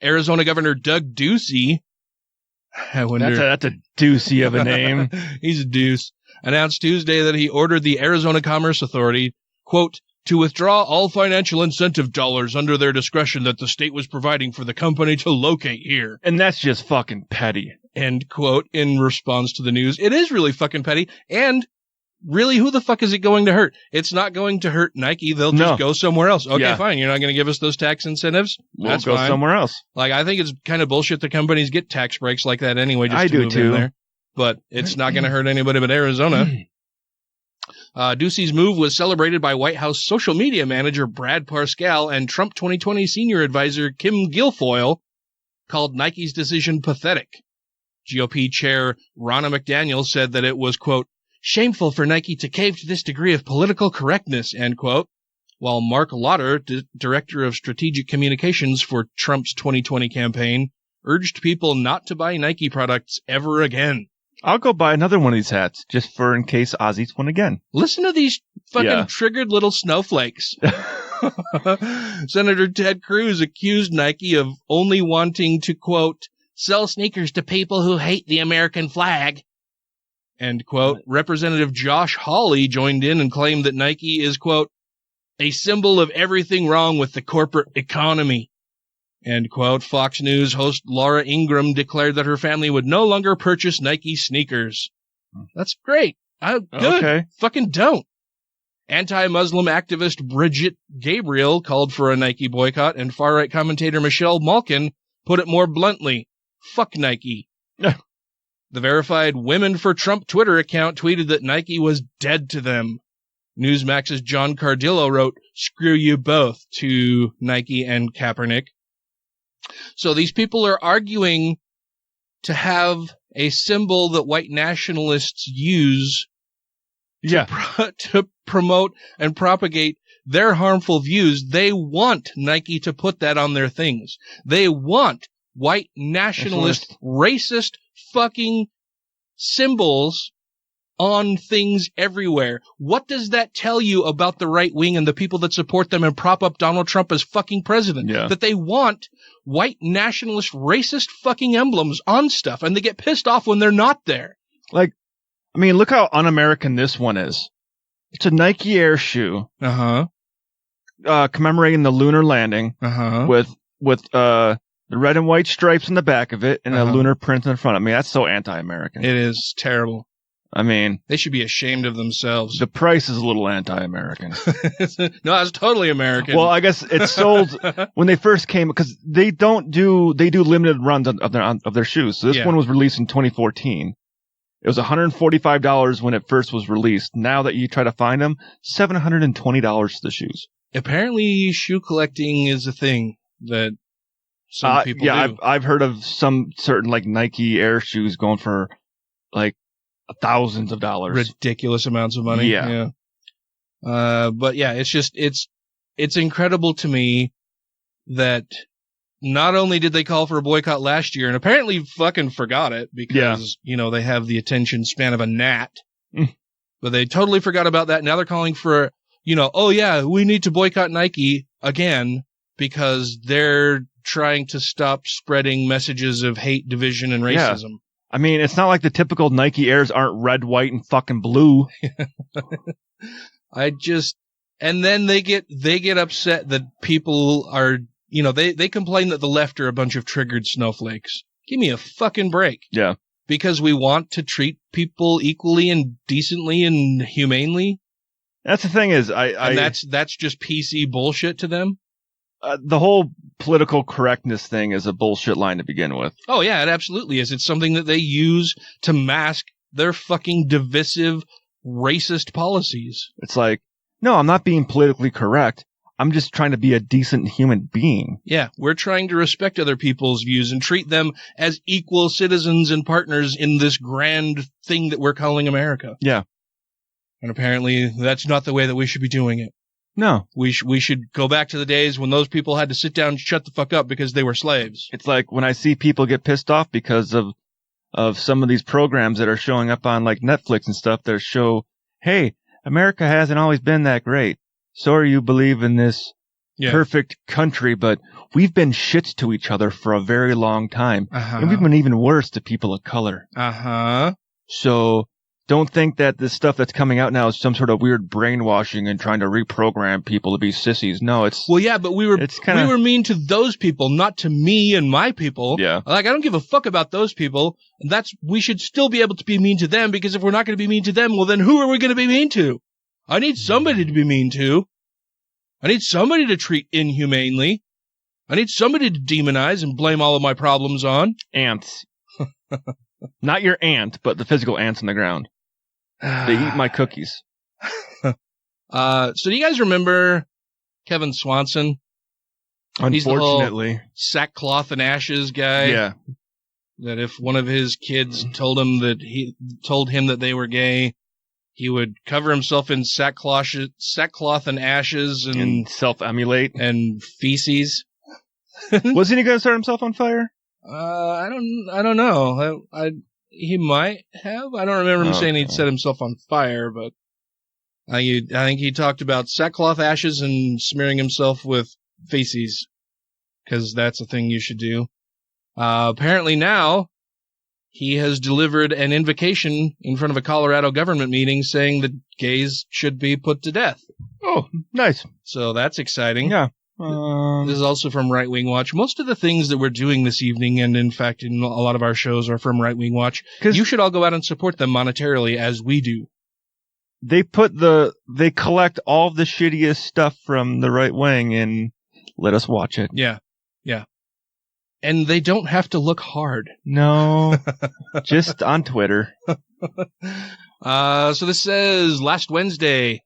S7: Arizona Governor Doug Ducey, I wonder.
S8: That's a doozy of a name.
S7: He's a deuce. Announced Tuesday that he ordered the Arizona Commerce Authority, quote, to withdraw all financial incentive dollars under their discretion that the state was providing for the company to locate here.
S8: And that's just fucking petty.
S7: End quote, in response to the news. It is really fucking petty. And really, who the fuck is it going to hurt? It's not going to hurt Nike. They'll just go somewhere else. Okay, fine. You're not going to give us those tax incentives?
S8: We'll go somewhere else.
S7: Like, I think it's kind of bullshit the companies get tax breaks like that anyway. Just
S8: I
S7: to
S8: do
S7: move
S8: too.
S7: In there. But it's not going to hurt anybody but Arizona. Ducey's move was celebrated by White House social media manager Brad Parscale and Trump 2020 senior advisor Kim Guilfoyle called Nike's decision pathetic. GOP chair Ronna McDaniel said that it was, quote, shameful for Nike to cave to this degree of political correctness, end quote, while Mark Lauder, director of strategic communications for Trump's 2020 campaign, urged people not to buy Nike products ever again.
S8: I'll go buy another one of these hats just for in case Ozzy's one again.
S7: Listen to these fucking triggered little snowflakes. Senator Ted Cruz accused Nike of only wanting to, quote, sell sneakers to people who hate the American flag. End quote. Representative Josh Hawley joined in and claimed that Nike is, quote, a symbol of everything wrong with the corporate economy. End quote. Fox News host Laura Ingraham declared that her family would no longer purchase Nike sneakers. That's great. Good.
S8: Okay.
S7: Fucking don't. Anti-Muslim activist Bridget Gabriel called for a Nike boycott, and far-right commentator Michelle Malkin put it more bluntly. Fuck Nike. The verified Women for Trump Twitter account tweeted that Nike was dead to them. Newsmax's John Cardillo wrote, screw you both, to Nike and Kaepernick. So these people are arguing to have a symbol that white nationalists use to promote and propagate their harmful views. They want Nike to put that on their things. They want white nationalist, racist fucking symbols on things everywhere. What does that tell you about the right wing and the people that support them and prop up Donald Trump as fucking president?
S8: Yeah.
S7: That they want white nationalist, racist fucking emblems on stuff, and they get pissed off when they're not there.
S8: Like, I mean, look how un-American this one is. It's a Nike Air shoe. Commemorating the lunar landing. With the red and white stripes in the back of it and a lunar print in the front. I mean, that's so anti-American.
S7: It is terrible.
S8: I mean,
S7: they should be ashamed of themselves.
S8: The price is a little anti-American.
S7: No, it's totally American.
S8: Well, I guess it sold when they first came because they do limited runs of their shoes. So this one was released in 2014. It was $145 when it first was released. Now that you try to find them, $720 for the shoes.
S7: Apparently, shoe collecting is a thing that some people do.
S8: I've heard of some certain like Nike Air shoes going for like thousands of dollars,
S7: ridiculous amounts of money. But yeah, it's just it's incredible to me that not only did they call for a boycott last year and apparently fucking forgot it because they have the attention span of a gnat, but they totally forgot about that. Now they're calling for we need to boycott Nike again because they're trying to stop spreading messages of hate, division, and racism.
S8: I mean, it's not like the typical Nike Airs aren't red, white, and fucking blue.
S7: And then they get upset that people are, they complain that the left are a bunch of triggered snowflakes. Give me a fucking break.
S8: Yeah.
S7: Because we want to treat people equally and decently and humanely.
S8: That's the thing is,
S7: that's just PC bullshit to them.
S8: The whole political correctness thing is a bullshit line to begin with.
S7: Oh, yeah, it absolutely is. It's something that they use to mask their fucking divisive, racist policies.
S8: It's like, no, I'm not being politically correct. I'm just trying to be a decent human being.
S7: Yeah, we're trying to respect other people's views and treat them as equal citizens and partners in this grand thing that we're calling America.
S8: Yeah.
S7: And apparently that's not the way that we should be doing it.
S8: No.
S7: We should go back to the days when those people had to sit down and shut the fuck up because they were slaves.
S8: It's like when I see people get pissed off because of some of these programs that are showing up on like Netflix and stuff that show, hey, America hasn't always been that great. sorry you believe in this perfect country, but we've been shits to each other for a very long time. And we've been even worse to people of color. So don't think that this stuff that's coming out now is some sort of weird brainwashing and trying to reprogram people to be sissies. No, it's...
S7: Well, yeah, but we were mean to those people, not to me and my people.
S8: Yeah.
S7: Like, I don't give a fuck about those people. We should still be able to be mean to them, because if we're not going to be mean to them, well, then who are we going to be mean to? I need somebody to be mean to. I need somebody to treat inhumanely. I need somebody to demonize and blame all of my problems on.
S8: Ants. Not your aunt, but the physical ants on the ground. They eat my cookies.
S7: So do you guys remember Kevin Swanson?
S8: Unfortunately.
S7: He's the whole sackcloth and ashes guy.
S8: Yeah.
S7: That if one of his kids told him that they were gay, he would cover himself in sackcloth and ashes and
S8: self-emulate
S7: and feces.
S8: Wasn't he going to start himself on fire?
S7: I don't know. He might have. I don't remember him saying he'd set himself on fire, but I think he talked about sackcloth, ashes, and smearing himself with feces, because that's a thing you should do. Apparently now, he has delivered an invocation in front of a Colorado government meeting saying that gays should be put to death.
S8: Oh, nice.
S7: So that's exciting.
S8: Yeah.
S7: This is also from Right Wing Watch. Most of the things that we're doing this evening, and in fact in a lot of our shows, are from Right Wing Watch. You should all go out and support them monetarily, as we do.
S8: They collect all the shittiest stuff from the right wing and let us watch it.
S7: Yeah. And they don't have to look hard.
S8: No, just on Twitter.
S7: So this says, last Wednesday,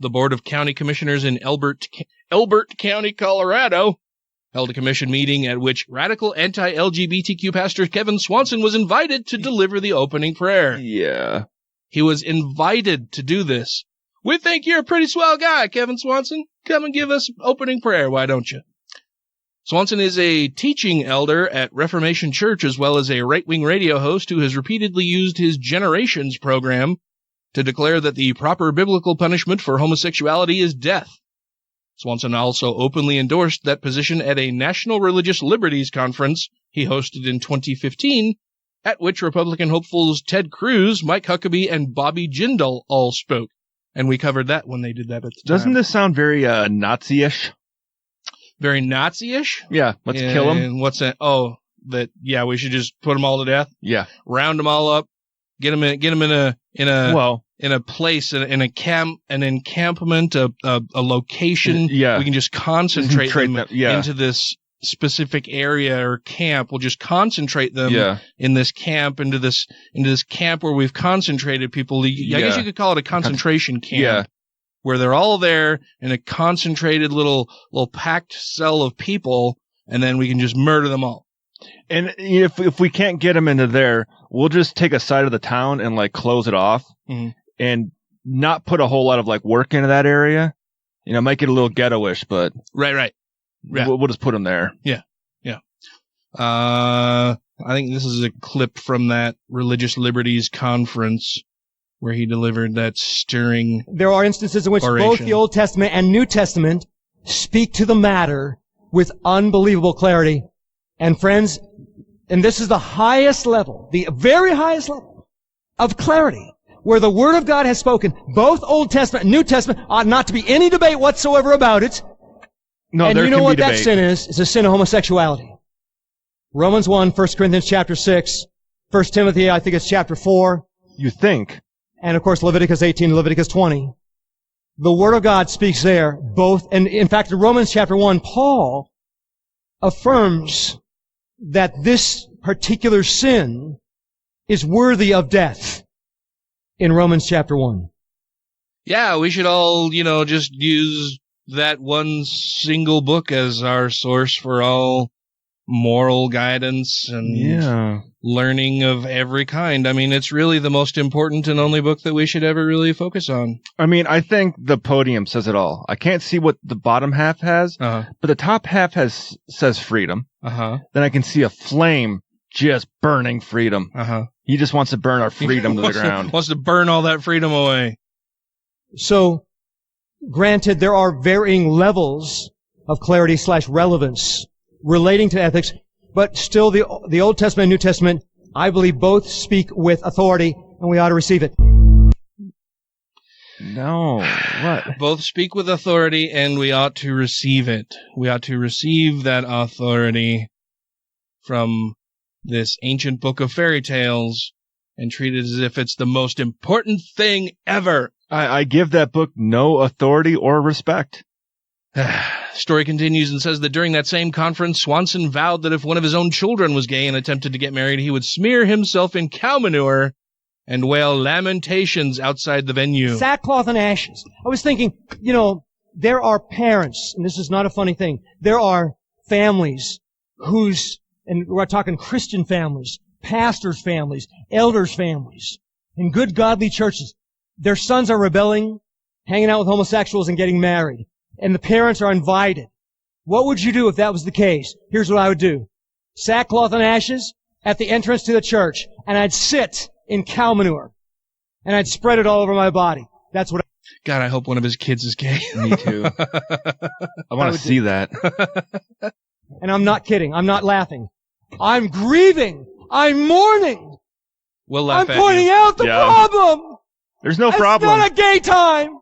S7: the Board of County Commissioners in Elbert County, Colorado, held a commission meeting at which radical anti-LGBTQ pastor Kevin Swanson was invited to deliver the opening prayer.
S8: Yeah.
S7: He was invited to do this. We think you're a pretty swell guy, Kevin Swanson. Come and give us opening prayer, why don't you? Swanson is a teaching elder at Reformation Church, as well as a right-wing radio host who has repeatedly used his Generations program to declare that the proper biblical punishment for homosexuality is death. Swanson also openly endorsed that position at a National Religious Liberties conference he hosted in 2015, at which Republican hopefuls Ted Cruz, Mike Huckabee, and Bobby Jindal all spoke. And we covered that when they did that at the time.
S8: Doesn't this sound very Nazi-ish?
S7: Very Nazi-ish?
S8: Yeah, let's kill them.
S7: And what's that? Oh, we should just put them all to death?
S8: Yeah.
S7: Round them all up, get them in a place, in an encampment, a location.
S8: Yeah.
S7: We can just concentrate them into this specific area or camp. We'll just concentrate them in this camp, into this camp where we've concentrated people. I guess you could call it a concentration camp.
S8: Yeah.
S7: Where they're all there in a concentrated little packed cell of people, and then we can just murder them all.
S8: And if we can't get them into there, we'll just take a side of the town and close it off, and not put a whole lot of work into that area. Make it a little ghetto-ish, but
S7: right. Yeah.
S8: We'll just put them there.
S7: Yeah. I think this is a clip from that Religious Liberties conference where he delivered that stirring
S21: There are instances in which
S7: oration.
S21: Both the Old Testament and New Testament speak to the matter with unbelievable clarity. And friends, and this is the highest level, the very highest level of clarity, where the Word of God has spoken. Both Old Testament and New Testament ought not to be any debate whatsoever about it.
S8: No,
S21: and
S8: there
S21: you know
S8: can
S21: what
S8: be
S21: that
S8: debate.
S21: sin is? It's a sin of homosexuality. Romans 1, 1 Corinthians chapter 6, 1 Timothy, I think it's chapter 4.
S8: You think.
S21: And of course, Leviticus 18, Leviticus 20. The Word of God speaks there both, and in fact, in Romans chapter 1, Paul affirms that this particular sin is worthy of death in Romans chapter 1.
S7: Yeah, we should all, just use that one single book as our source for all moral guidance and learning of every kind. I mean, it's really the most important and only book that we should ever really focus on.
S8: I mean, I think the podium says it all. I can't see what the bottom half has, but the top half says freedom.
S7: Uh-huh.
S8: Then I can see a flame just burning freedom.
S7: Uh-huh.
S8: He just wants to burn our freedom to the ground.
S7: Wants to burn all that freedom away.
S21: So, Granted, there are varying levels of clarity / relevance relating to ethics, but still the Old Testament and New Testament, I believe both speak with authority, and we ought to receive it.
S8: No, what?
S7: Both speak with authority, and we ought to receive it. We ought to receive that authority from this ancient book of fairy tales and treat it as if it's the most important thing ever.
S8: I give that book no authority or respect.
S7: Story continues and says that during that same conference, Swanson vowed that if one of his own children was gay and attempted to get married, he would smear himself in cow manure and wail lamentations outside the venue.
S21: Sackcloth and ashes. I was thinking, there are parents, and this is not a funny thing, there are families and we're talking Christian families, pastors' families, elders' families, in good godly churches. Their sons are rebelling, hanging out with homosexuals and getting married, and the parents are invited. What would you do if that was the case? Here's what I would do. Sackcloth and ashes at the entrance to the church, and I'd sit in cow manure, and I'd spread it all over my body. That's what
S7: God, I hope one of his kids is gay.
S8: Me too. I want to see that.
S21: And I'm not kidding. I'm not laughing. I'm grieving. I'm mourning.
S7: We'll laugh
S21: I'm pointing out the problem.
S8: There's no problem.
S21: It's not a gay time.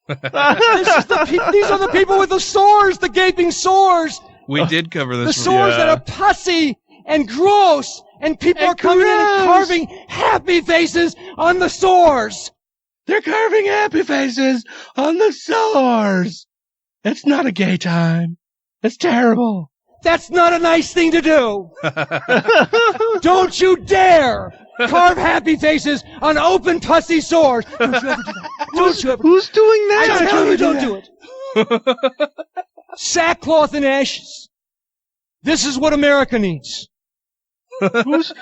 S21: These are the people with the sores, the gaping sores.
S7: We did cover this.
S21: The sores that are pussy and gross, and people are coming in and carving happy faces on the sores.
S7: They're carving happy faces on the sores. It's not a gay time. It's terrible.
S21: That's not a nice thing to do. Don't you dare carve happy faces on open pussy sores. Don't you ever do that. Don't you ever.
S8: Who's doing that?
S21: I tell you, don't do it. Sackcloth and ashes. This is what America needs.
S8: Who's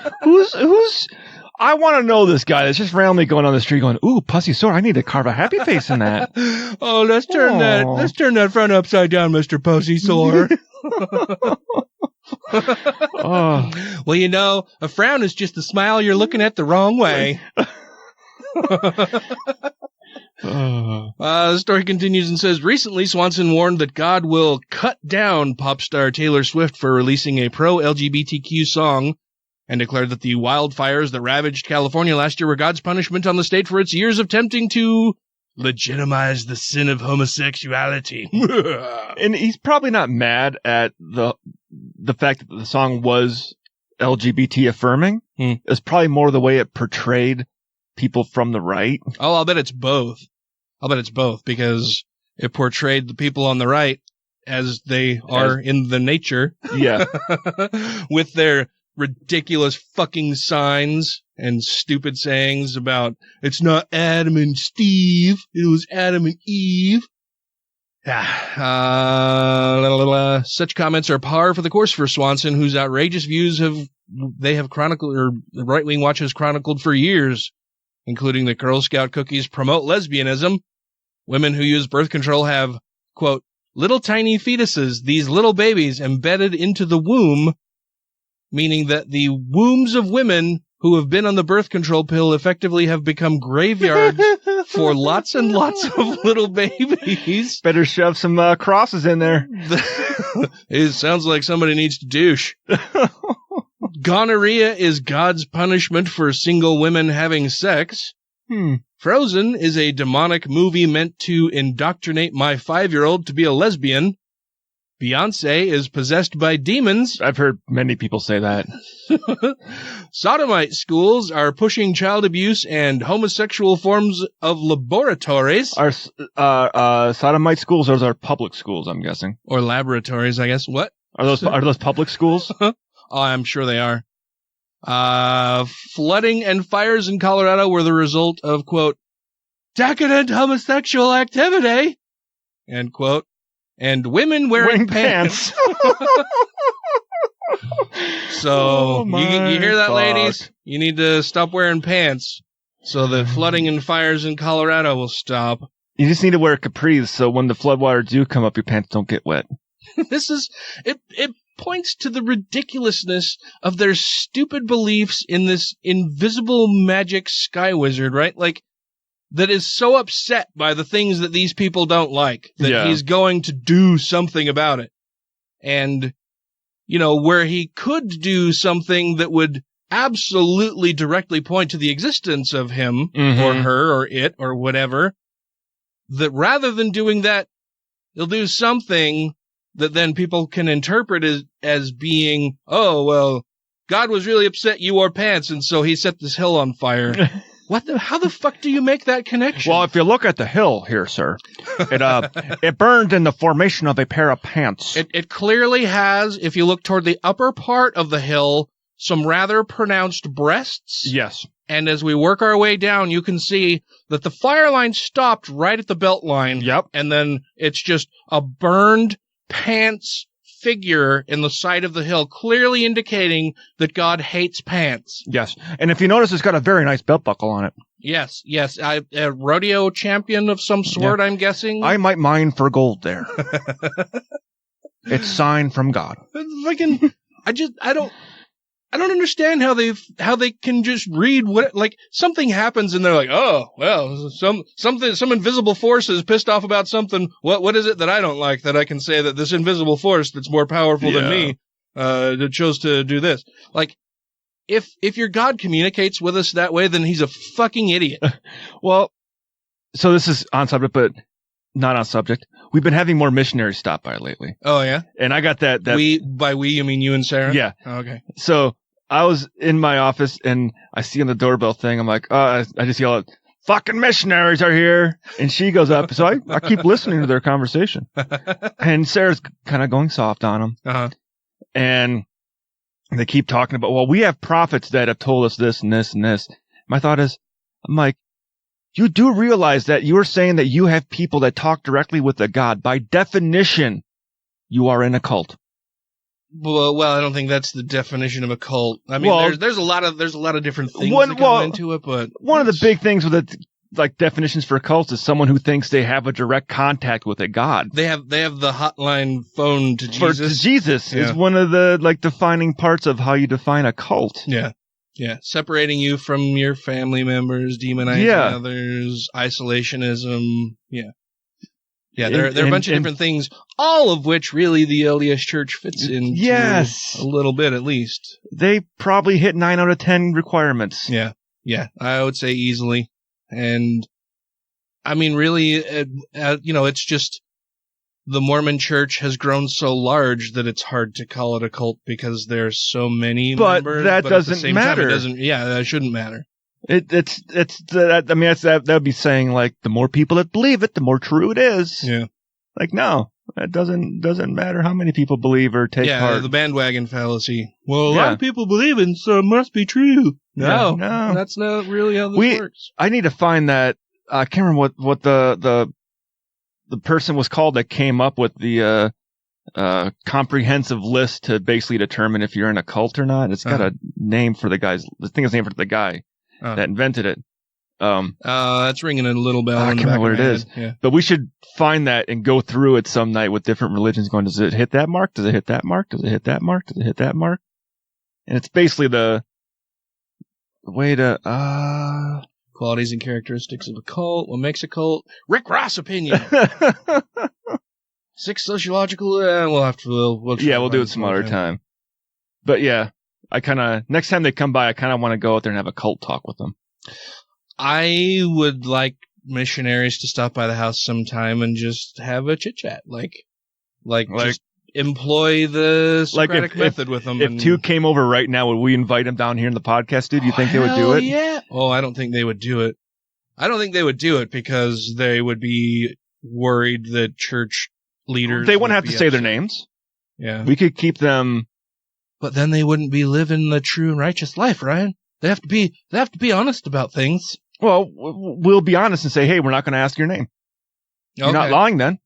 S8: I want to know this guy that's just randomly going on the street going, ooh, pussy sore. I need to carve a happy face in that.
S7: Oh, let's turn that front upside down, Mr. Pussy Sore. Well, a frown is just a smile you're looking at the wrong way. The story continues and says, recently Swanson warned that God will cut down pop star Taylor Swift for releasing a pro-LGBTQ song and declared that the wildfires that ravaged California last year were God's punishment on the state for its years of attempting to legitimize the sin of homosexuality.
S8: And he's probably not mad at the fact that the song was LGBT affirming. It's probably more the way it portrayed people from the right.
S7: Oh, I'll bet it's both. Because it portrayed the people on the right as they are in the nature.
S8: Yeah.
S7: With their ridiculous fucking signs and stupid sayings about it's not Adam and Steve, it was Adam and Eve. Such comments are par for the course for Swanson, whose outrageous views have chronicled, or the right-wing watch has chronicled for years, including the Girl Scout cookies promote lesbianism. Women who use birth control have, quote, little tiny fetuses, these little babies embedded into the womb, meaning that the wombs of women who have been on the birth control pill effectively have become graveyards for lots and lots of little babies.
S8: Better shove some crosses in there.
S7: It sounds like somebody needs to douche. Gonorrhea is God's punishment for single women having sex. Frozen is a demonic movie meant to indoctrinate my 5-year-old to be a lesbian. Beyonce is possessed by demons.
S8: I've heard many people say that.
S7: Sodomite schools are pushing child abuse and homosexual forms of laboratories.
S8: Are sodomite schools, those are public schools, I'm guessing.
S7: Or laboratories, I guess. What?
S8: Are those public schools?
S7: Oh, I'm sure they are. Flooding and fires in Colorado were the result of, quote, decadent homosexual activity, end quote. And women wearing pants. So, you hear that, ladies? You need to stop wearing pants so the flooding and fires in Colorado will stop.
S8: You just need to wear capris so when the floodwaters do come up, your pants don't get wet.
S7: It points to the ridiculousness of their stupid beliefs in this invisible magic sky wizard, right? Like, that is so upset by the things that these people don't like that he's going to do something about it. And, you know, where he could do something that would absolutely directly point to the existence of him or her or it or whatever, that rather than doing that, he'll do something that then people can interpret as being, oh, well, God was really upset you wore pants, and so he set this hill on fire. How the fuck do you make that connection?
S8: Well, if you look at the hill here, sir, it burned in the formation of a pair of pants.
S7: It clearly has, if you look toward the upper part of the hill, some rather pronounced breasts.
S8: Yes.
S7: And as we work our way down, you can see that the fire line stopped right at the belt line.
S8: Yep.
S7: And then it's just a burned pants figure in the side of the hill, clearly indicating that God hates pants.
S8: Yes. And if you notice, it's got a very nice belt buckle on it.
S7: Yes. A rodeo champion of some sort, I'm guessing.
S8: I might mine for gold there. It's signed from God.
S7: Fucking, I don't understand how they can just read what, like, something happens and they're like, oh, well, some invisible force is pissed off about something. What is it that I don't like that I can say that this invisible force that's more powerful than me, that chose to do this? Like, if your God communicates with us that way, then he's a fucking idiot.
S8: Well, so this is on subject, but not on subject. We've been having more missionaries stop by lately.
S7: Oh, yeah?
S8: And I got that.
S7: By we, you mean you and Sarah?
S8: Yeah.
S7: Oh, okay.
S8: So I was in my office and I see on the doorbell thing, I'm like, I just yell out, fucking missionaries are here. And she goes up. So I keep listening to their conversation. And Sarah's kind of going soft on them.
S7: Uh-huh.
S8: And they keep talking about, well, we have prophets that have told us this and this and this. My thought is, I'm like, you do realize that you are saying that you have people that talk directly with the God. By definition, you are in a cult.
S7: Well, I don't think that's the definition of a cult. I mean, there's a lot of different things that go into it, but
S8: one of the big things with it, like definitions for cults, is someone who thinks they have a direct contact with a God.
S7: They have the hotline phone to Jesus.
S8: Jesus is one of the defining parts of how you define a cult.
S7: Yeah. Yeah, separating you from your family members, demonizing others, isolationism. Yeah. Yeah, there are a bunch of different things, all of which really the LDS Church fits into a little bit at least.
S8: They probably hit 9 out of 10 requirements.
S7: Yeah, I would say easily. And, I mean, really, it's just the Mormon Church has grown so large that it's hard to call it a cult because there's so many members.
S8: That
S7: but at the
S8: doesn't
S7: same
S8: matter.
S7: Time, it doesn't. Yeah, that shouldn't matter.
S8: That would be saying, like, the more people that believe it, the more true it is.
S7: Yeah.
S8: Like, no, it doesn't matter how many people believe or take part.
S7: Yeah, the bandwagon fallacy. Well, a lot of people believe it, so it must be true. No, that's not really how this works.
S8: I need to find that. I can't remember what the person was called that came up with the comprehensive list to basically determine if you're in a cult or not. It's got a name for the guys. The thing is named for the guy that invented it.
S7: That's ringing a little bell.
S8: I can't remember what it is.
S7: Yeah.
S8: But we should find that and go through it some night with different religions going, does it hit that mark? Does it hit that mark? Does it hit that mark? Does it hit that mark? And it's basically the way to...
S7: Qualities and characteristics of a cult. What makes a cult? Rick Ross opinion. 6 sociological. We'll
S8: do it some other time. But yeah, next time they come by, I kind of want to go out there and have a cult talk with them.
S7: I would like missionaries to stop by the house sometime and just have a chit chat, like just employ the Socratic method with them.
S8: If 2 came over right now, would we invite them down here in the podcast, dude? Do you think they would do it?
S7: Yeah. Oh, I don't think they would do it. I don't think they would do it because they would be worried that church leaders.
S8: They wouldn't have to say their names.
S7: Yeah.
S8: We could keep them.
S7: But then they wouldn't be living the true and righteous life, Ryan. They have to be honest about things.
S8: Well, we'll be honest and say, hey, we're not going to ask your name. Okay. You're not lying then.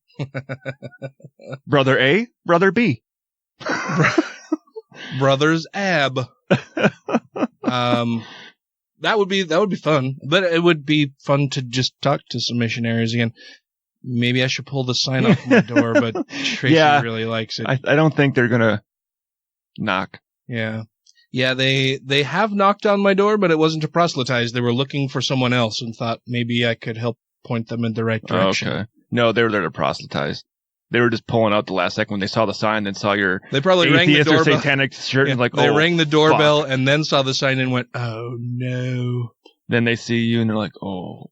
S8: Brother A, Brother B.
S7: Brothers Ab. That would be fun. But it would be fun to just talk to some missionaries again. Maybe I should pull the sign off my door, but Tracy really likes it.
S8: I don't think they're going to knock.
S7: Yeah. Yeah, they have knocked on my door, but it wasn't to proselytize. They were looking for someone else and thought maybe I could help point them in the right direction.
S8: Okay. No, they were there to proselytize. They were just pulling out the last second when they saw the sign, then saw your
S7: they probably rang the
S8: atheist or
S7: doorbell.
S8: satanic shirt and like,
S7: they rang the doorbell
S8: fuck.
S7: and then saw the sign and went, oh no.
S8: Then they see you and they're like, oh.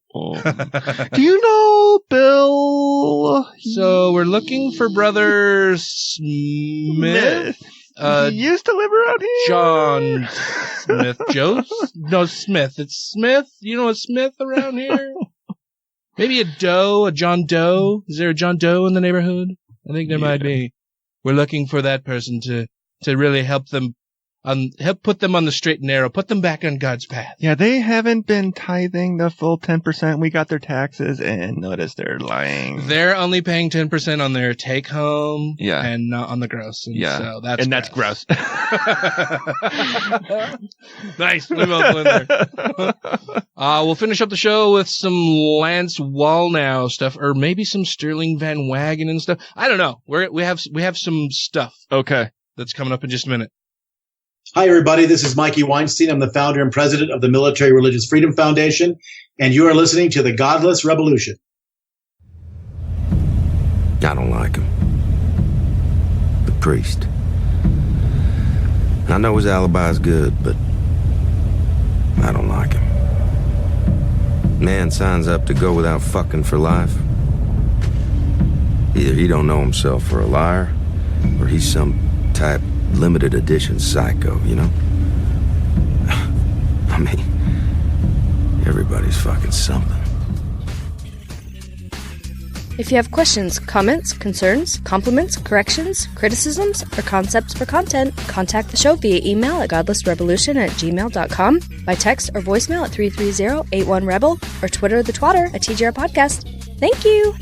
S8: Do you know Bill?
S7: So we're looking for Brother Smith.
S8: He used to live around here.
S7: John Smith. No, Smith. It's Smith. You know a Smith around here? Maybe a John Doe. Is there a John Doe in the neighborhood? I think there might be. We're looking for that person to really help them, help put them on the straight and narrow, put them back on God's path.
S8: Yeah, they haven't been tithing the full 10%. We got their taxes and notice they're lying.
S7: They're only paying 10% on their take home,
S8: yeah,
S7: and not on the gross. And
S8: yeah,
S7: so that's
S8: gross.
S7: Nice, we both went there. We'll finish up the show with some Lance Wallnau stuff, or maybe some Sterling Van Wagenen stuff. I don't know. We have some stuff.
S8: Okay,
S7: that's coming up in just a minute.
S1: Hi, everybody. This is Mikey Weinstein. I'm the founder and president of the Military Religious Freedom Foundation, and you are listening to the Godless Rebelution.
S22: I don't like him. The priest. I know his alibi's good, but I don't like him. Man signs up to go without fucking for life. Either he don't know himself for a liar, or he's some type limited edition psycho, you know? I mean, everybody's fucking something.
S13: If you have questions, comments, concerns, compliments, corrections, criticisms, or concepts for content, contact the show via email at godlessrevolution@gmail.com, by text or voicemail at 330-81-REBEL, or Twitter the twatter at TGR Podcast. Thank you!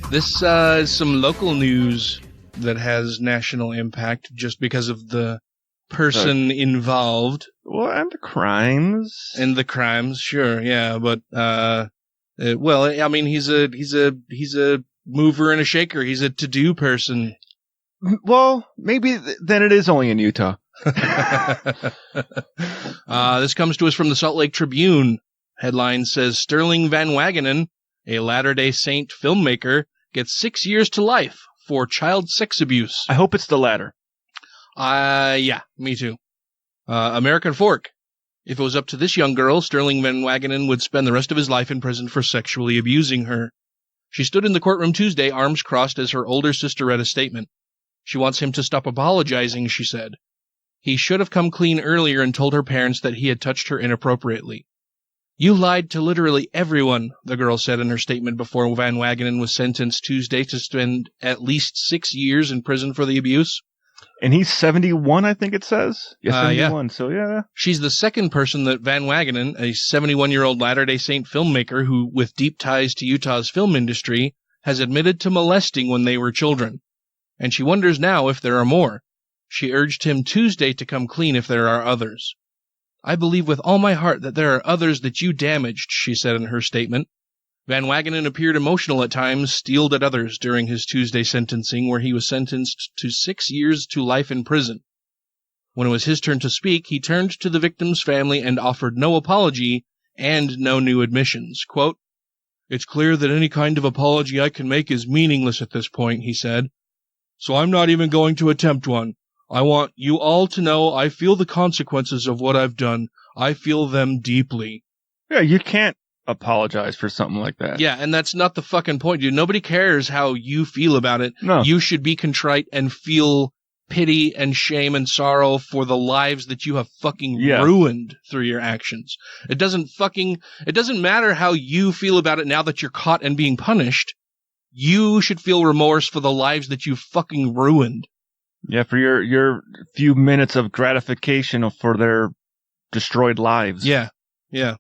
S7: This is some local news that has national impact just because of the person involved.
S8: Well, and the crimes.
S7: And the crimes, sure, yeah, but well, I mean, he's a mover and a shaker. He's a to-do person.
S8: Well, maybe then it is only in Utah.
S7: This comes to us from the Salt Lake Tribune. Headline says Sterling Van Wagenen, a Latter-day Saint filmmaker, gets 6 years to life for child sex abuse.
S8: I hope it's the latter.
S7: Yeah, me too. American Fork. If it was up to this young girl, Sterling Van Wagenen would spend the rest of his life in prison for sexually abusing her. She stood in the courtroom Tuesday, arms crossed, as her older sister read a statement. She wants him to stop apologizing, she said. He should have come clean earlier and told her parents that he had touched her inappropriately. You lied to literally everyone, the girl said in her statement before Van Wagenen was sentenced Tuesday to spend at least 6 years in prison for the abuse.
S8: And he's 71, I think it says. Yeah, 71,
S7: yeah.
S8: So yeah.
S7: She's the second person that Van Wagenen, a 71-year-old Latter-day Saint filmmaker who, with deep ties to Utah's film industry, has admitted to molesting when they were children. And she wonders now if there are more. She urged him Tuesday to come clean if there are others. I believe with all my heart that there are others that you damaged, she said in her statement. Van Wagenen appeared emotional at times, steeled at others during his Tuesday sentencing, where he was sentenced to 6 years to life in prison. When it was his turn to speak, he turned to the victim's family and offered no apology and no new admissions. Quote, "It's clear that any kind of apology I can make is meaningless at this point," he said. "So I'm not even going to attempt one. I want you all to know I feel the consequences of what I've done. I feel them deeply."
S8: Yeah, you can't apologize for something like that.
S7: Yeah, and that's not the fucking point, dude. Nobody cares how you feel about it.
S8: No.
S7: You should be contrite and feel pity and shame and sorrow for the lives that you have fucking ruined through your actions. It doesn't matter how you feel about it now that you're caught and being punished. You should feel remorse for the lives that you fucking ruined.
S8: Yeah, for your few minutes of gratification for their destroyed lives.
S7: Yeah, yeah.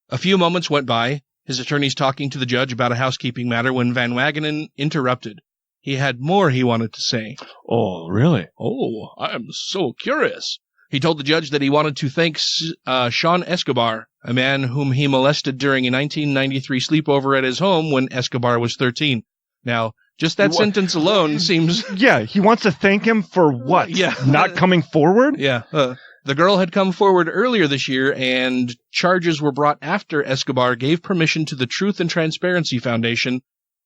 S7: A few moments went by, his attorneys talking to the judge about a housekeeping matter, when Van Wagenen interrupted. He had more he wanted to say.
S8: Oh, really?
S7: Oh, I'm so curious. He told the judge that he wanted to thank Sean Escobar, a man whom he molested during a 1993 sleepover at his home when Escobar was 13. Now, just that sentence alone seems...
S8: Yeah, he wants to thank him for what?
S7: Yeah.
S8: Not coming forward?
S7: Yeah. The girl had come forward earlier this year, and charges were brought after Escobar gave permission to the Truth and Transparency Foundation,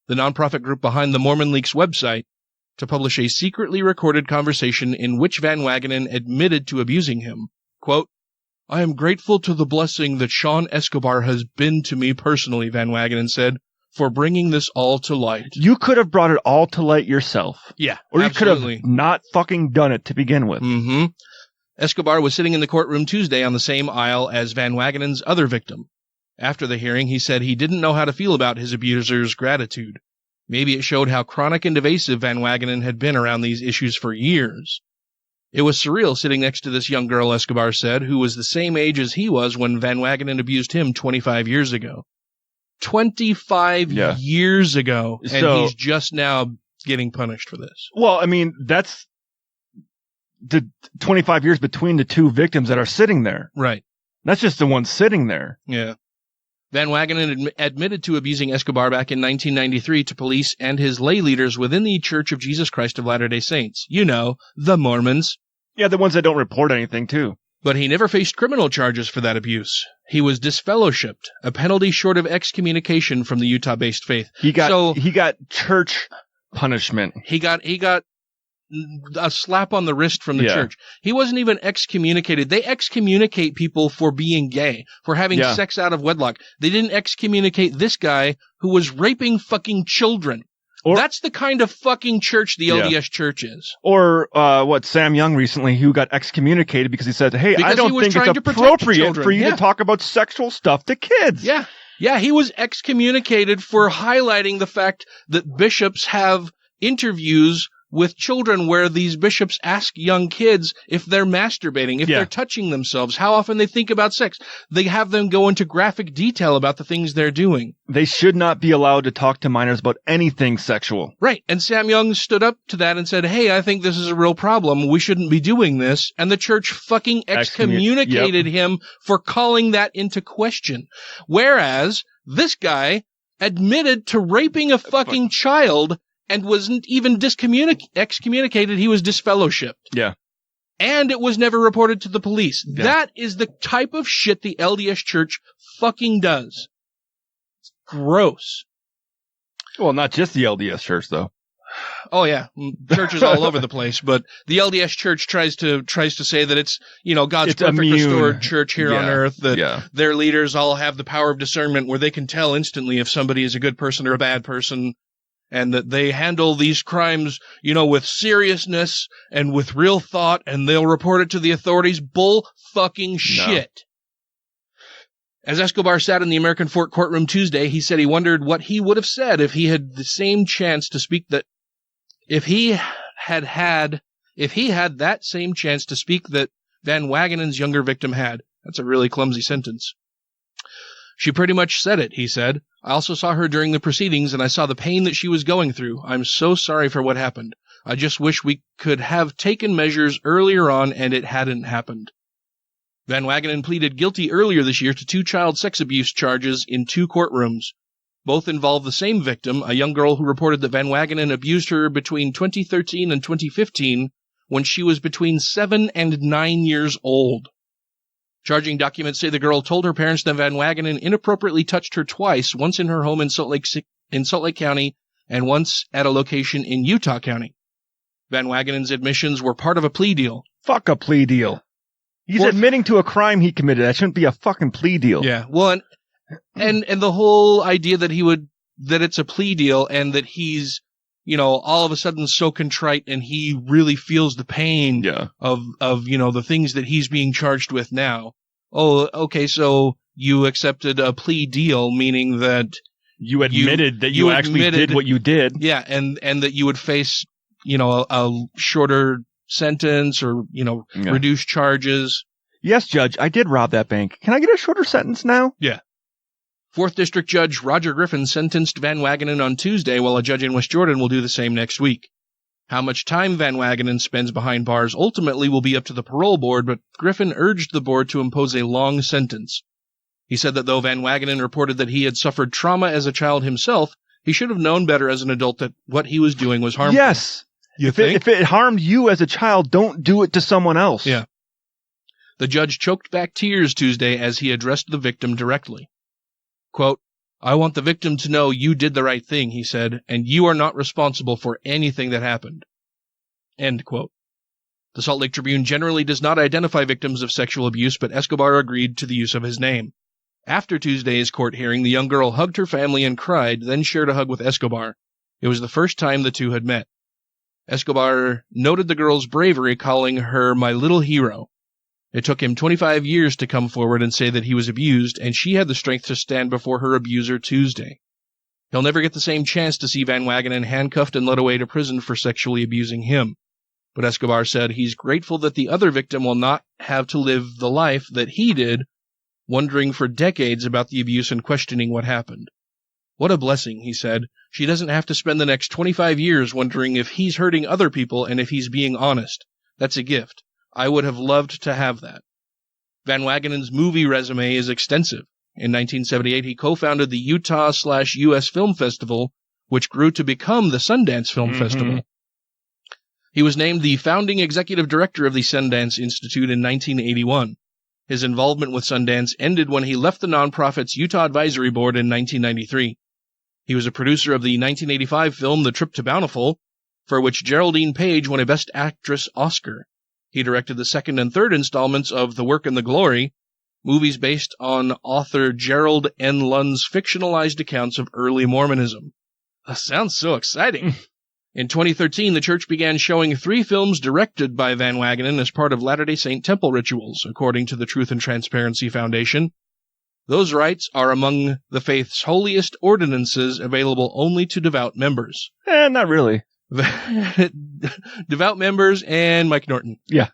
S7: the nonprofit group behind the Mormon Leaks website, to publish a secretly recorded conversation in which Van Wagenen admitted to abusing him. Quote, "I am grateful to the blessing that Sean Escobar has been to me personally," Van Wagenen said, "for bringing this all to light."
S8: You could have brought it all to light yourself.
S7: Yeah,
S8: Or you
S7: absolutely.
S8: could have not fucking done it to begin with.
S7: Mm-hmm. Escobar was sitting in the courtroom Tuesday on the same aisle as Van Wagenen's other victim. After the hearing, he said he didn't know how to feel about his abuser's gratitude. Maybe it showed how chronic and divisive Van Wagenen had been around these issues for years. It was surreal sitting next to this young girl, Escobar said, who was the same age as he was when Van Wagenen abused him 25 years ago. 25 years ago, and
S8: So-
S7: he's just now getting punished for this.
S8: Well, I mean, that's the 25 years between the two victims that are sitting there.
S7: Right.
S8: That's just the one sitting there.
S7: Yeah. Van Wagenen admitted to abusing Escobar back in 1993 to police and his lay leaders within the Church of Jesus Christ of Latter-day Saints. You know, the Mormons.
S8: Yeah, the ones that don't report anything, too.
S7: But he never faced criminal charges for that abuse. He was disfellowshipped, a penalty short of excommunication from the Utah-based faith.
S8: He got church punishment.
S7: He got a slap on the wrist from the church. He wasn't even excommunicated. They excommunicate people for being gay, for having sex out of wedlock. They didn't excommunicate this guy who was raping fucking children. That's the kind of fucking church the LDS church is.
S8: Or Sam Young recently, who got excommunicated because he said, hey,
S7: Because
S8: I don't
S7: he was
S8: think
S7: trying
S8: it's
S7: to protect
S8: appropriate
S7: children.
S8: for you
S7: Yeah.
S8: to talk about sexual stuff to kids.
S7: Yeah. Yeah, he was excommunicated for highlighting the fact that bishops have interviews with children where these bishops ask young kids if they're masturbating, if they're touching themselves, how often they think about sex. They have them go into graphic detail about the things they're doing.
S8: They should not be allowed to talk to minors about anything sexual.
S7: Right. And Sam Young stood up to that and said, hey, I think this is a real problem. We shouldn't be doing this. And the church fucking excommunicated him for calling that into question. Whereas this guy admitted to raping a fucking child and wasn't even excommunicated. He was disfellowshipped.
S8: Yeah.
S7: And it was never reported to the police.
S8: Yeah.
S7: That is the type of shit the LDS church fucking does. It's gross.
S8: Well, not just the LDS church, though.
S7: Oh yeah, churches all over the place, but the LDS church tries to say that it's, God's
S8: It's
S7: perfect
S8: immune.
S7: restored church here on earth, that
S8: Yeah.
S7: their leaders all have the power of discernment where they can tell instantly if somebody is a good person or a bad person, and that they handle these crimes, with seriousness and with real thought, and they'll report it to the authorities. Bull fucking shit. As Escobar sat in the American Fort courtroom Tuesday, he said he wondered what he would have said if he had the same chance to speak that if he had that same chance to speak that Van Wagenen's younger victim had. That's a really clumsy sentence. She pretty much said it, he said. I also saw her during the proceedings, and I saw the pain that she was going through. I'm so sorry for what happened. I just wish we could have taken measures earlier on, and it hadn't happened. Van Wagenen pleaded guilty earlier this year to 2 child sex abuse charges in 2 courtrooms. Both involve the same victim, a young girl who reported that Van Wagenen abused her between 2013 and 2015 when she was between 7 and 9 years old. Charging documents say the girl told her parents that Van Wagenen inappropriately touched her twice, once in her home in Salt Lake County and once at a location in Utah County. Van Wagenen's admissions were part of a plea deal.
S8: Fuck a plea deal. He's admitting to a crime he committed. That shouldn't be a fucking plea deal.
S7: Yeah, well, and the whole idea that that it's a plea deal and that he's, all of a sudden so contrite and he really feels the pain of the things that he's being charged with now. Oh, okay, so you accepted a plea deal, meaning that
S8: you admitted that you actually did what you did.
S7: Yeah, and that you would face, a shorter sentence or, reduced charges.
S8: Yes, Judge, I did rob that bank. Can I get a shorter sentence now?
S7: Yeah. 4th District Judge Roger Griffin sentenced Van Wagenen on Tuesday, while a judge in West Jordan will do the same next week. How much time Van Wagenen spends behind bars ultimately will be up to the parole board, but Griffin urged the board to impose a long sentence. He said that though Van Wagenen reported that he had suffered trauma as a child himself, he should have known better as an adult that what he was doing was harmful.
S8: Yes.
S7: You think?
S8: If it harmed you as a child, don't do it to someone else.
S7: Yeah. The judge choked back tears Tuesday as he addressed the victim directly. Quote, "I want the victim to know you did the right thing," he said, "and you are not responsible for anything that happened." End quote. The Salt Lake Tribune generally does not identify victims of sexual abuse, but Escobar agreed to the use of his name. After Tuesday's court hearing, the young girl hugged her family and cried, then shared a hug with Escobar. It was the first time the two had met. Escobar noted the girl's bravery, calling her "my little hero." It took him 25 years to come forward and say that he was abused, and she had the strength to stand before her abuser Tuesday. He'll never get the same chance to see Van Wagenen handcuffed and led away to prison for sexually abusing him. But Escobar said he's grateful that the other victim will not have to live the life that he did, wondering for decades about the abuse and questioning what happened. "What a blessing," he said. "She doesn't have to spend the next 25 years wondering if he's hurting other people and if he's being honest. That's a gift. I would have loved to have that." Van Wagenen's movie resume is extensive. In 1978, he co-founded the Utah/US Film Festival, which grew to become the Sundance Film Festival. He was named the founding executive director of the Sundance Institute in 1981. His involvement with Sundance ended when he left the nonprofit's Utah Advisory Board in 1993. He was a producer of the 1985 film The Trip to Bountiful, for which Geraldine Page won a Best Actress Oscar. He directed the second and third installments of The Work and the Glory, movies based on author Gerald N. Lund's fictionalized accounts of early Mormonism. That sounds so exciting. In 2013, the church began showing 3 films directed by Van Wagenen as part of Latter-day Saint temple rituals, according to the Truth and Transparency Foundation. Those rites are among the faith's holiest ordinances available only to devout members.
S8: Not really.
S7: Devout members and Mike Norton.
S8: Yeah.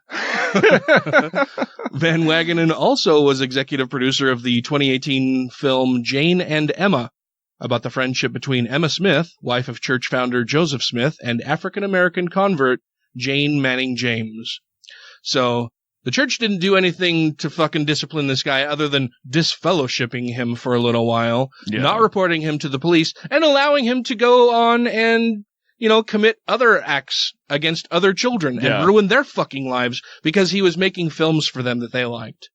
S7: Van Wagenen also was executive producer of the 2018 film Jane and Emma, about the friendship between Emma Smith, wife of church founder Joseph Smith, and African-American convert Jane Manning James. So, the church didn't do anything to fucking discipline this guy other than disfellowshipping him for a little while, not reporting him to the police, and allowing him to go on and, commit other acts against other children and ruin their fucking lives because he was making films for them that they liked.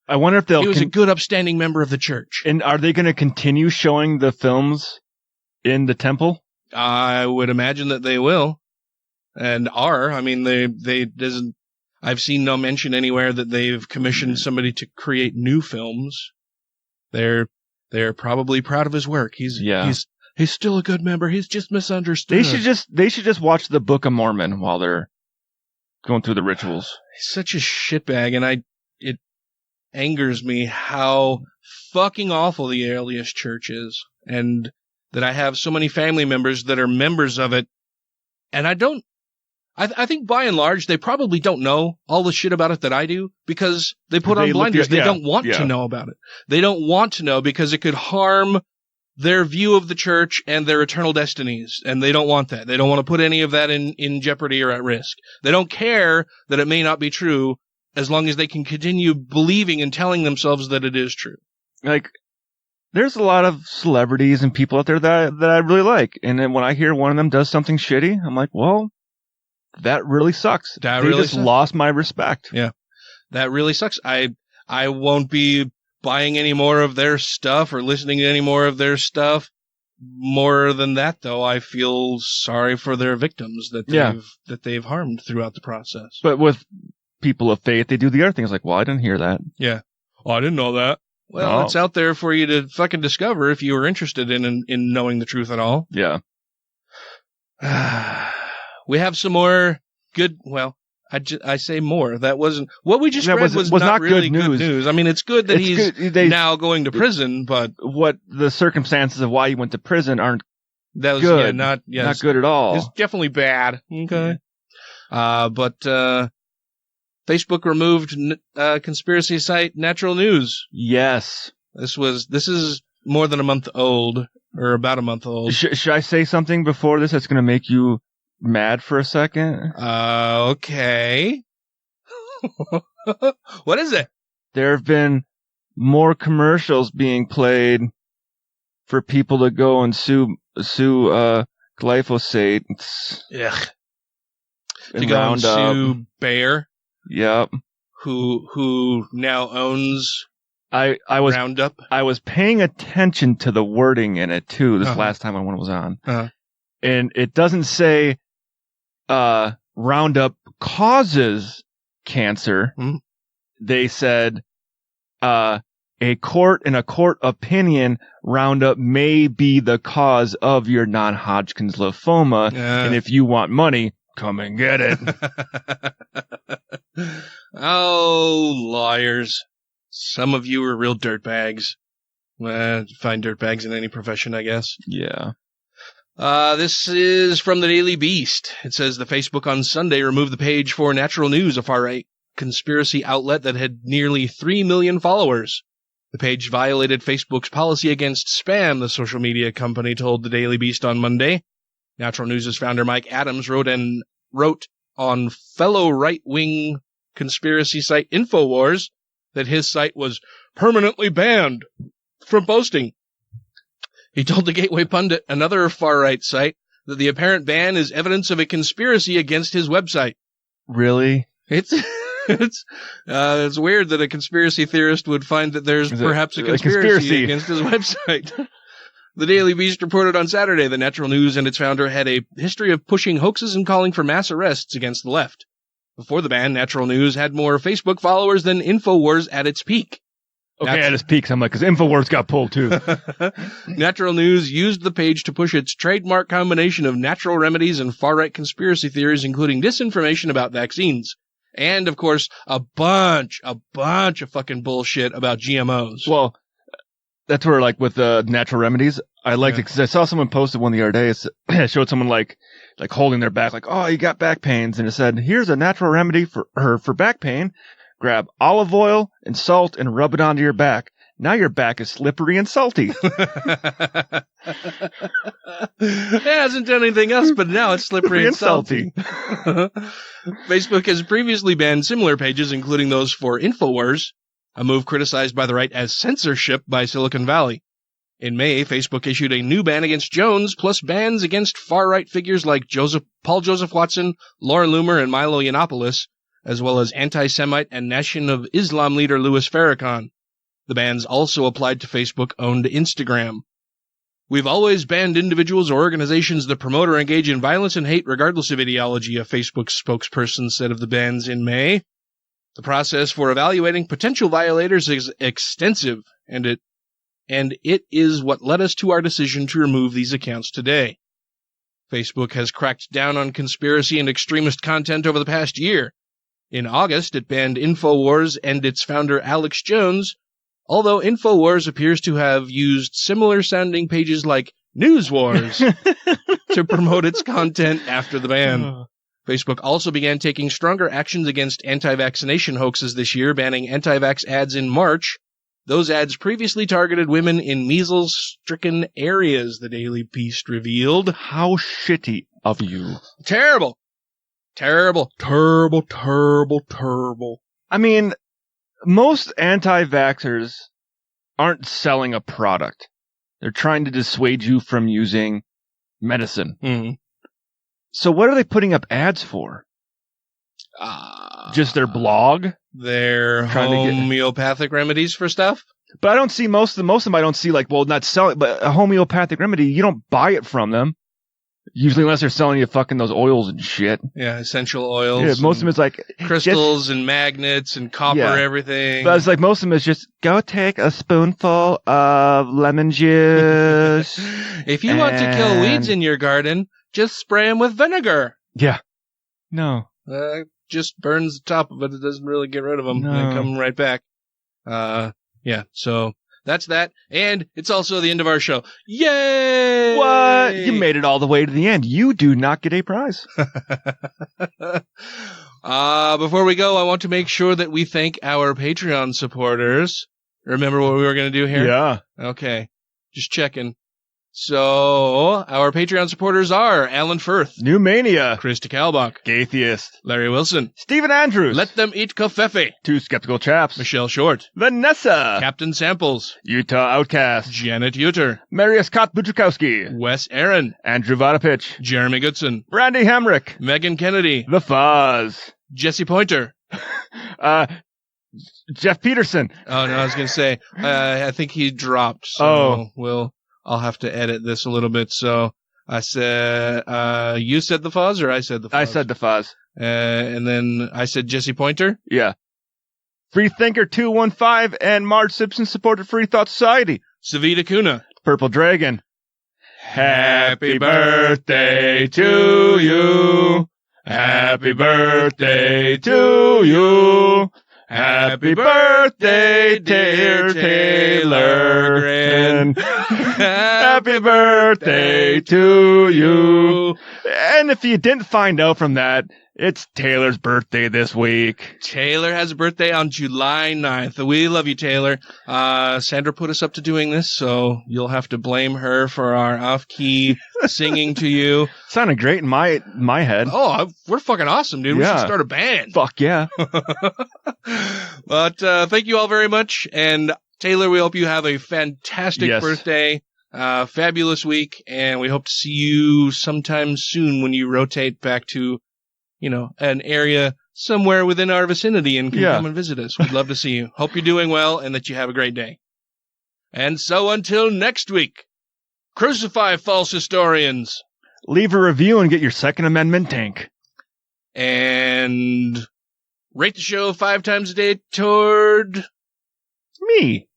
S8: I wonder if
S7: He was a good, upstanding member of the church.
S8: And are they going to continue showing the films in the temple?
S7: I would imagine that they will, and are. I mean, they doesn't. I've seen no mention anywhere that they've commissioned somebody to create new films. They're probably proud of his work. He's still a good member. He's just misunderstood.
S8: They should just watch the Book of Mormon while they're going through the rituals.
S7: He's such a shitbag, and it angers me how fucking awful the LDS Church is, and that I have so many family members that are members of it, and I think by and large they probably don't know all the shit about it that I do because they put on blinders. They don't want to know about it. They don't want to know because it could harm their view of the church and their eternal destinies, and they don't want that. They don't want to put any of that in jeopardy or at risk. They don't care that it may not be true, as long as they can continue believing and telling themselves that it is true.
S8: Like, there's a lot of celebrities and people out there that I really like. And then when I hear one of them does something shitty, I'm like, well, that really sucks. They just lost my respect.
S7: Yeah, that really sucks. I won't be buying any more of their stuff or listening to any more of their stuff. More than that, though, I feel sorry for their victims that they've harmed throughout the process.
S8: But with people of faith, they do the other things like, well, I didn't hear that.
S7: Yeah. Oh, I didn't know that. Well, it's out there for you to fucking discover if you were interested in knowing the truth at all.
S8: Yeah.
S7: We have some more good, I say more. That wasn't, what we just read was not really good news. I mean, it's good that he's now going to prison, but
S8: what the circumstances of why he went to prison aren't
S7: good.
S8: Yeah, not good at all.
S7: It's definitely bad. Okay. But Facebook removed conspiracy site Natural News.
S8: Yes.
S7: This is more than a month old, or about a month old.
S8: Should I say something before this that's going to make you mad for a second?
S7: Okay. What is it?
S8: There have been more commercials being played for people to go and sue glyphosate.
S7: Ugh. To go and sue Bayer.
S8: Yep.
S7: who now owns
S8: I was
S7: Roundup.
S8: I was paying attention to the wording in it too this last time when it was on. And it doesn't say Roundup causes cancer. They said in a court opinion, Roundup may be the cause of your non-Hodgkin's lymphoma, and if you want money, come and get it.
S7: Oh, lawyers. Some of you are real dirtbags. Well, find dirtbags in any profession, I guess.
S8: Yeah.
S7: This is from the Daily Beast. It says the Facebook on Sunday removed the page for Natural News, a far-right conspiracy outlet that had nearly 3 million followers. The page violated Facebook's policy against spam, the social media company told the Daily Beast on Monday. Natural News' founder Mike Adams wrote on fellow right-wing conspiracy site InfoWars that his site was permanently banned from posting. He told the Gateway Pundit, another far-right site, that the apparent ban is evidence of a conspiracy against his website.
S8: Really?
S7: It's weird that a conspiracy theorist would find that there's perhaps a conspiracy against his website. The Daily Beast reported on Saturday that Natural News and its founder had a history of pushing hoaxes and calling for mass arrests against the left. Before the ban, Natural News had more Facebook followers than InfoWars at its peak.
S8: At its peak, I'm like, because InfoWars got pulled too.
S7: Natural News used the page to push its trademark combination of natural remedies and far-right conspiracy theories, including disinformation about vaccines. And, of course, a bunch of fucking bullshit about GMOs.
S8: Well, that's where, like, with the natural remedies, I liked it because I saw someone posted one the other day. It showed someone like holding their back, like, oh, you got back pains. And it said, here's a natural remedy for back pain. Grab olive oil and salt and rub it onto your back. Now your back is slippery and salty.
S7: It hasn't done anything else, but now it's slippery and salty. Facebook has previously banned similar pages, including those for InfoWars, a move criticized by the right as censorship by Silicon Valley. In May, Facebook issued a new ban against Jones, plus bans against far-right figures like Paul Joseph Watson, Laura Loomer, and Milo Yiannopoulos, as well as anti-Semite and Nation of Islam leader Louis Farrakhan. The bans also applied to Facebook-owned Instagram. We've always banned individuals or organizations that promote or engage in violence and hate regardless of ideology, a Facebook spokesperson said of the bans in May. The process for evaluating potential violators is extensive, and it is what led us to our decision to remove these accounts today. Facebook has cracked down on conspiracy and extremist content over the past year. In August, it banned InfoWars and its founder Alex Jones, although InfoWars appears to have used similar-sounding pages like News Wars to promote its content after the ban. Facebook also began taking stronger actions against anti-vaccination hoaxes this year, banning anti-vax ads in March. Those ads previously targeted women in measles-stricken areas, the Daily Beast revealed.
S8: How shitty of you.
S7: Terrible. Terrible. Terrible, terrible, terrible.
S8: I mean, most anti-vaxxers aren't selling a product. They're trying to dissuade you from using medicine.
S7: Mm-hmm.
S8: So what are they putting up ads for? Just their blog?
S7: Their homeopathic remedies for stuff?
S8: But I don't see most of them I don't see like, well, not selling, but a homeopathic remedy, you don't buy it from them. Usually unless they're selling you fucking those oils and shit.
S7: Yeah, essential oils.
S8: Yeah, most of them is like
S7: crystals and magnets and copper everything.
S8: But it's like most of them is just go take a spoonful of lemon juice.
S7: If you want to kill weeds in your garden, just spray them with vinegar.
S8: Yeah. No.
S7: Just burns the top of it. It doesn't really get rid of them.
S8: No.
S7: They come right back. Yeah, so that's that. And it's also the end of our show. Yay!
S8: What? You made it all the way to the end. You do not get a prize.
S7: Before we go, I want to make sure that we thank our Patreon supporters. Remember what we were going to do here?
S8: Yeah.
S7: Okay. Just checking. So, our Patreon supporters are Alan Firth,
S8: New Mania,
S7: Krista Kalbach,
S8: Gaytheist,
S7: Larry Wilson,
S8: Stephen Andrews,
S7: Let Them Eat Kofefe,
S8: Two Skeptical Chaps,
S7: Michelle Short,
S8: Vanessa,
S7: Captain Samples,
S8: Utah Outcast,
S7: Janet Uter,
S8: Marius Scott Buczkowski,
S7: Wes Aaron,
S8: Andrew Vodopich,
S7: Jeremy Goodson,
S8: Randy Hamrick,
S7: Megan Kennedy,
S8: The Fuzz,
S7: Jesse Pointer,
S8: Jeff Peterson.
S7: Oh, no, I was going to say, I think he dropped. So I'll have to edit this a little bit. So I said, you said the fuzz or I said the fuzz?
S8: I said the fuzz.
S7: And then I said Jesse Pointer.
S8: Yeah. Freethinker 215 and Marge Simpson supported Free Thought Society.
S7: Savita Kuna.
S8: Purple Dragon. Happy birthday to you. Happy birthday to you. Happy birthday, dear Taylor Grin. Happy birthday to you. And if you didn't find out from that, it's Taylor's birthday this week.
S7: Taylor has a birthday on July 9th. We love you, Taylor. Sandra put us up to doing this, so you'll have to blame her for our off-key singing to you.
S8: Sounded great in my head.
S7: Oh, we're fucking awesome, dude. We should start a band.
S8: Fuck yeah.
S7: But thank you all very much. And Taylor, we hope you have a fantastic birthday. Fabulous week. And we hope to see you sometime soon when you rotate back to an area somewhere within our vicinity and can come and visit us. We'd love to see you. Hope you're doing well and that you have a great day. And so until next week, crucify false historians.
S8: Leave a review and get your Second Amendment tank.
S7: And rate the show 5 times a day toward
S8: me.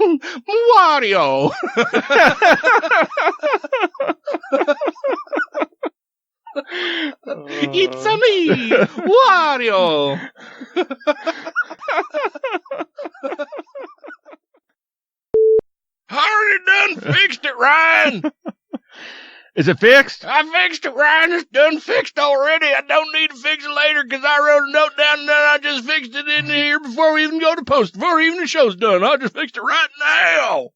S7: Wario. It's a me, Wario. Already done fixed it, Ryan.
S8: Is it fixed?
S7: I fixed it, Ryan. It's done fixed already. I don't need to fix it later because I wrote a note down and then I just fixed it in here before we even go to post, before even the show's done. I just fixed it right now.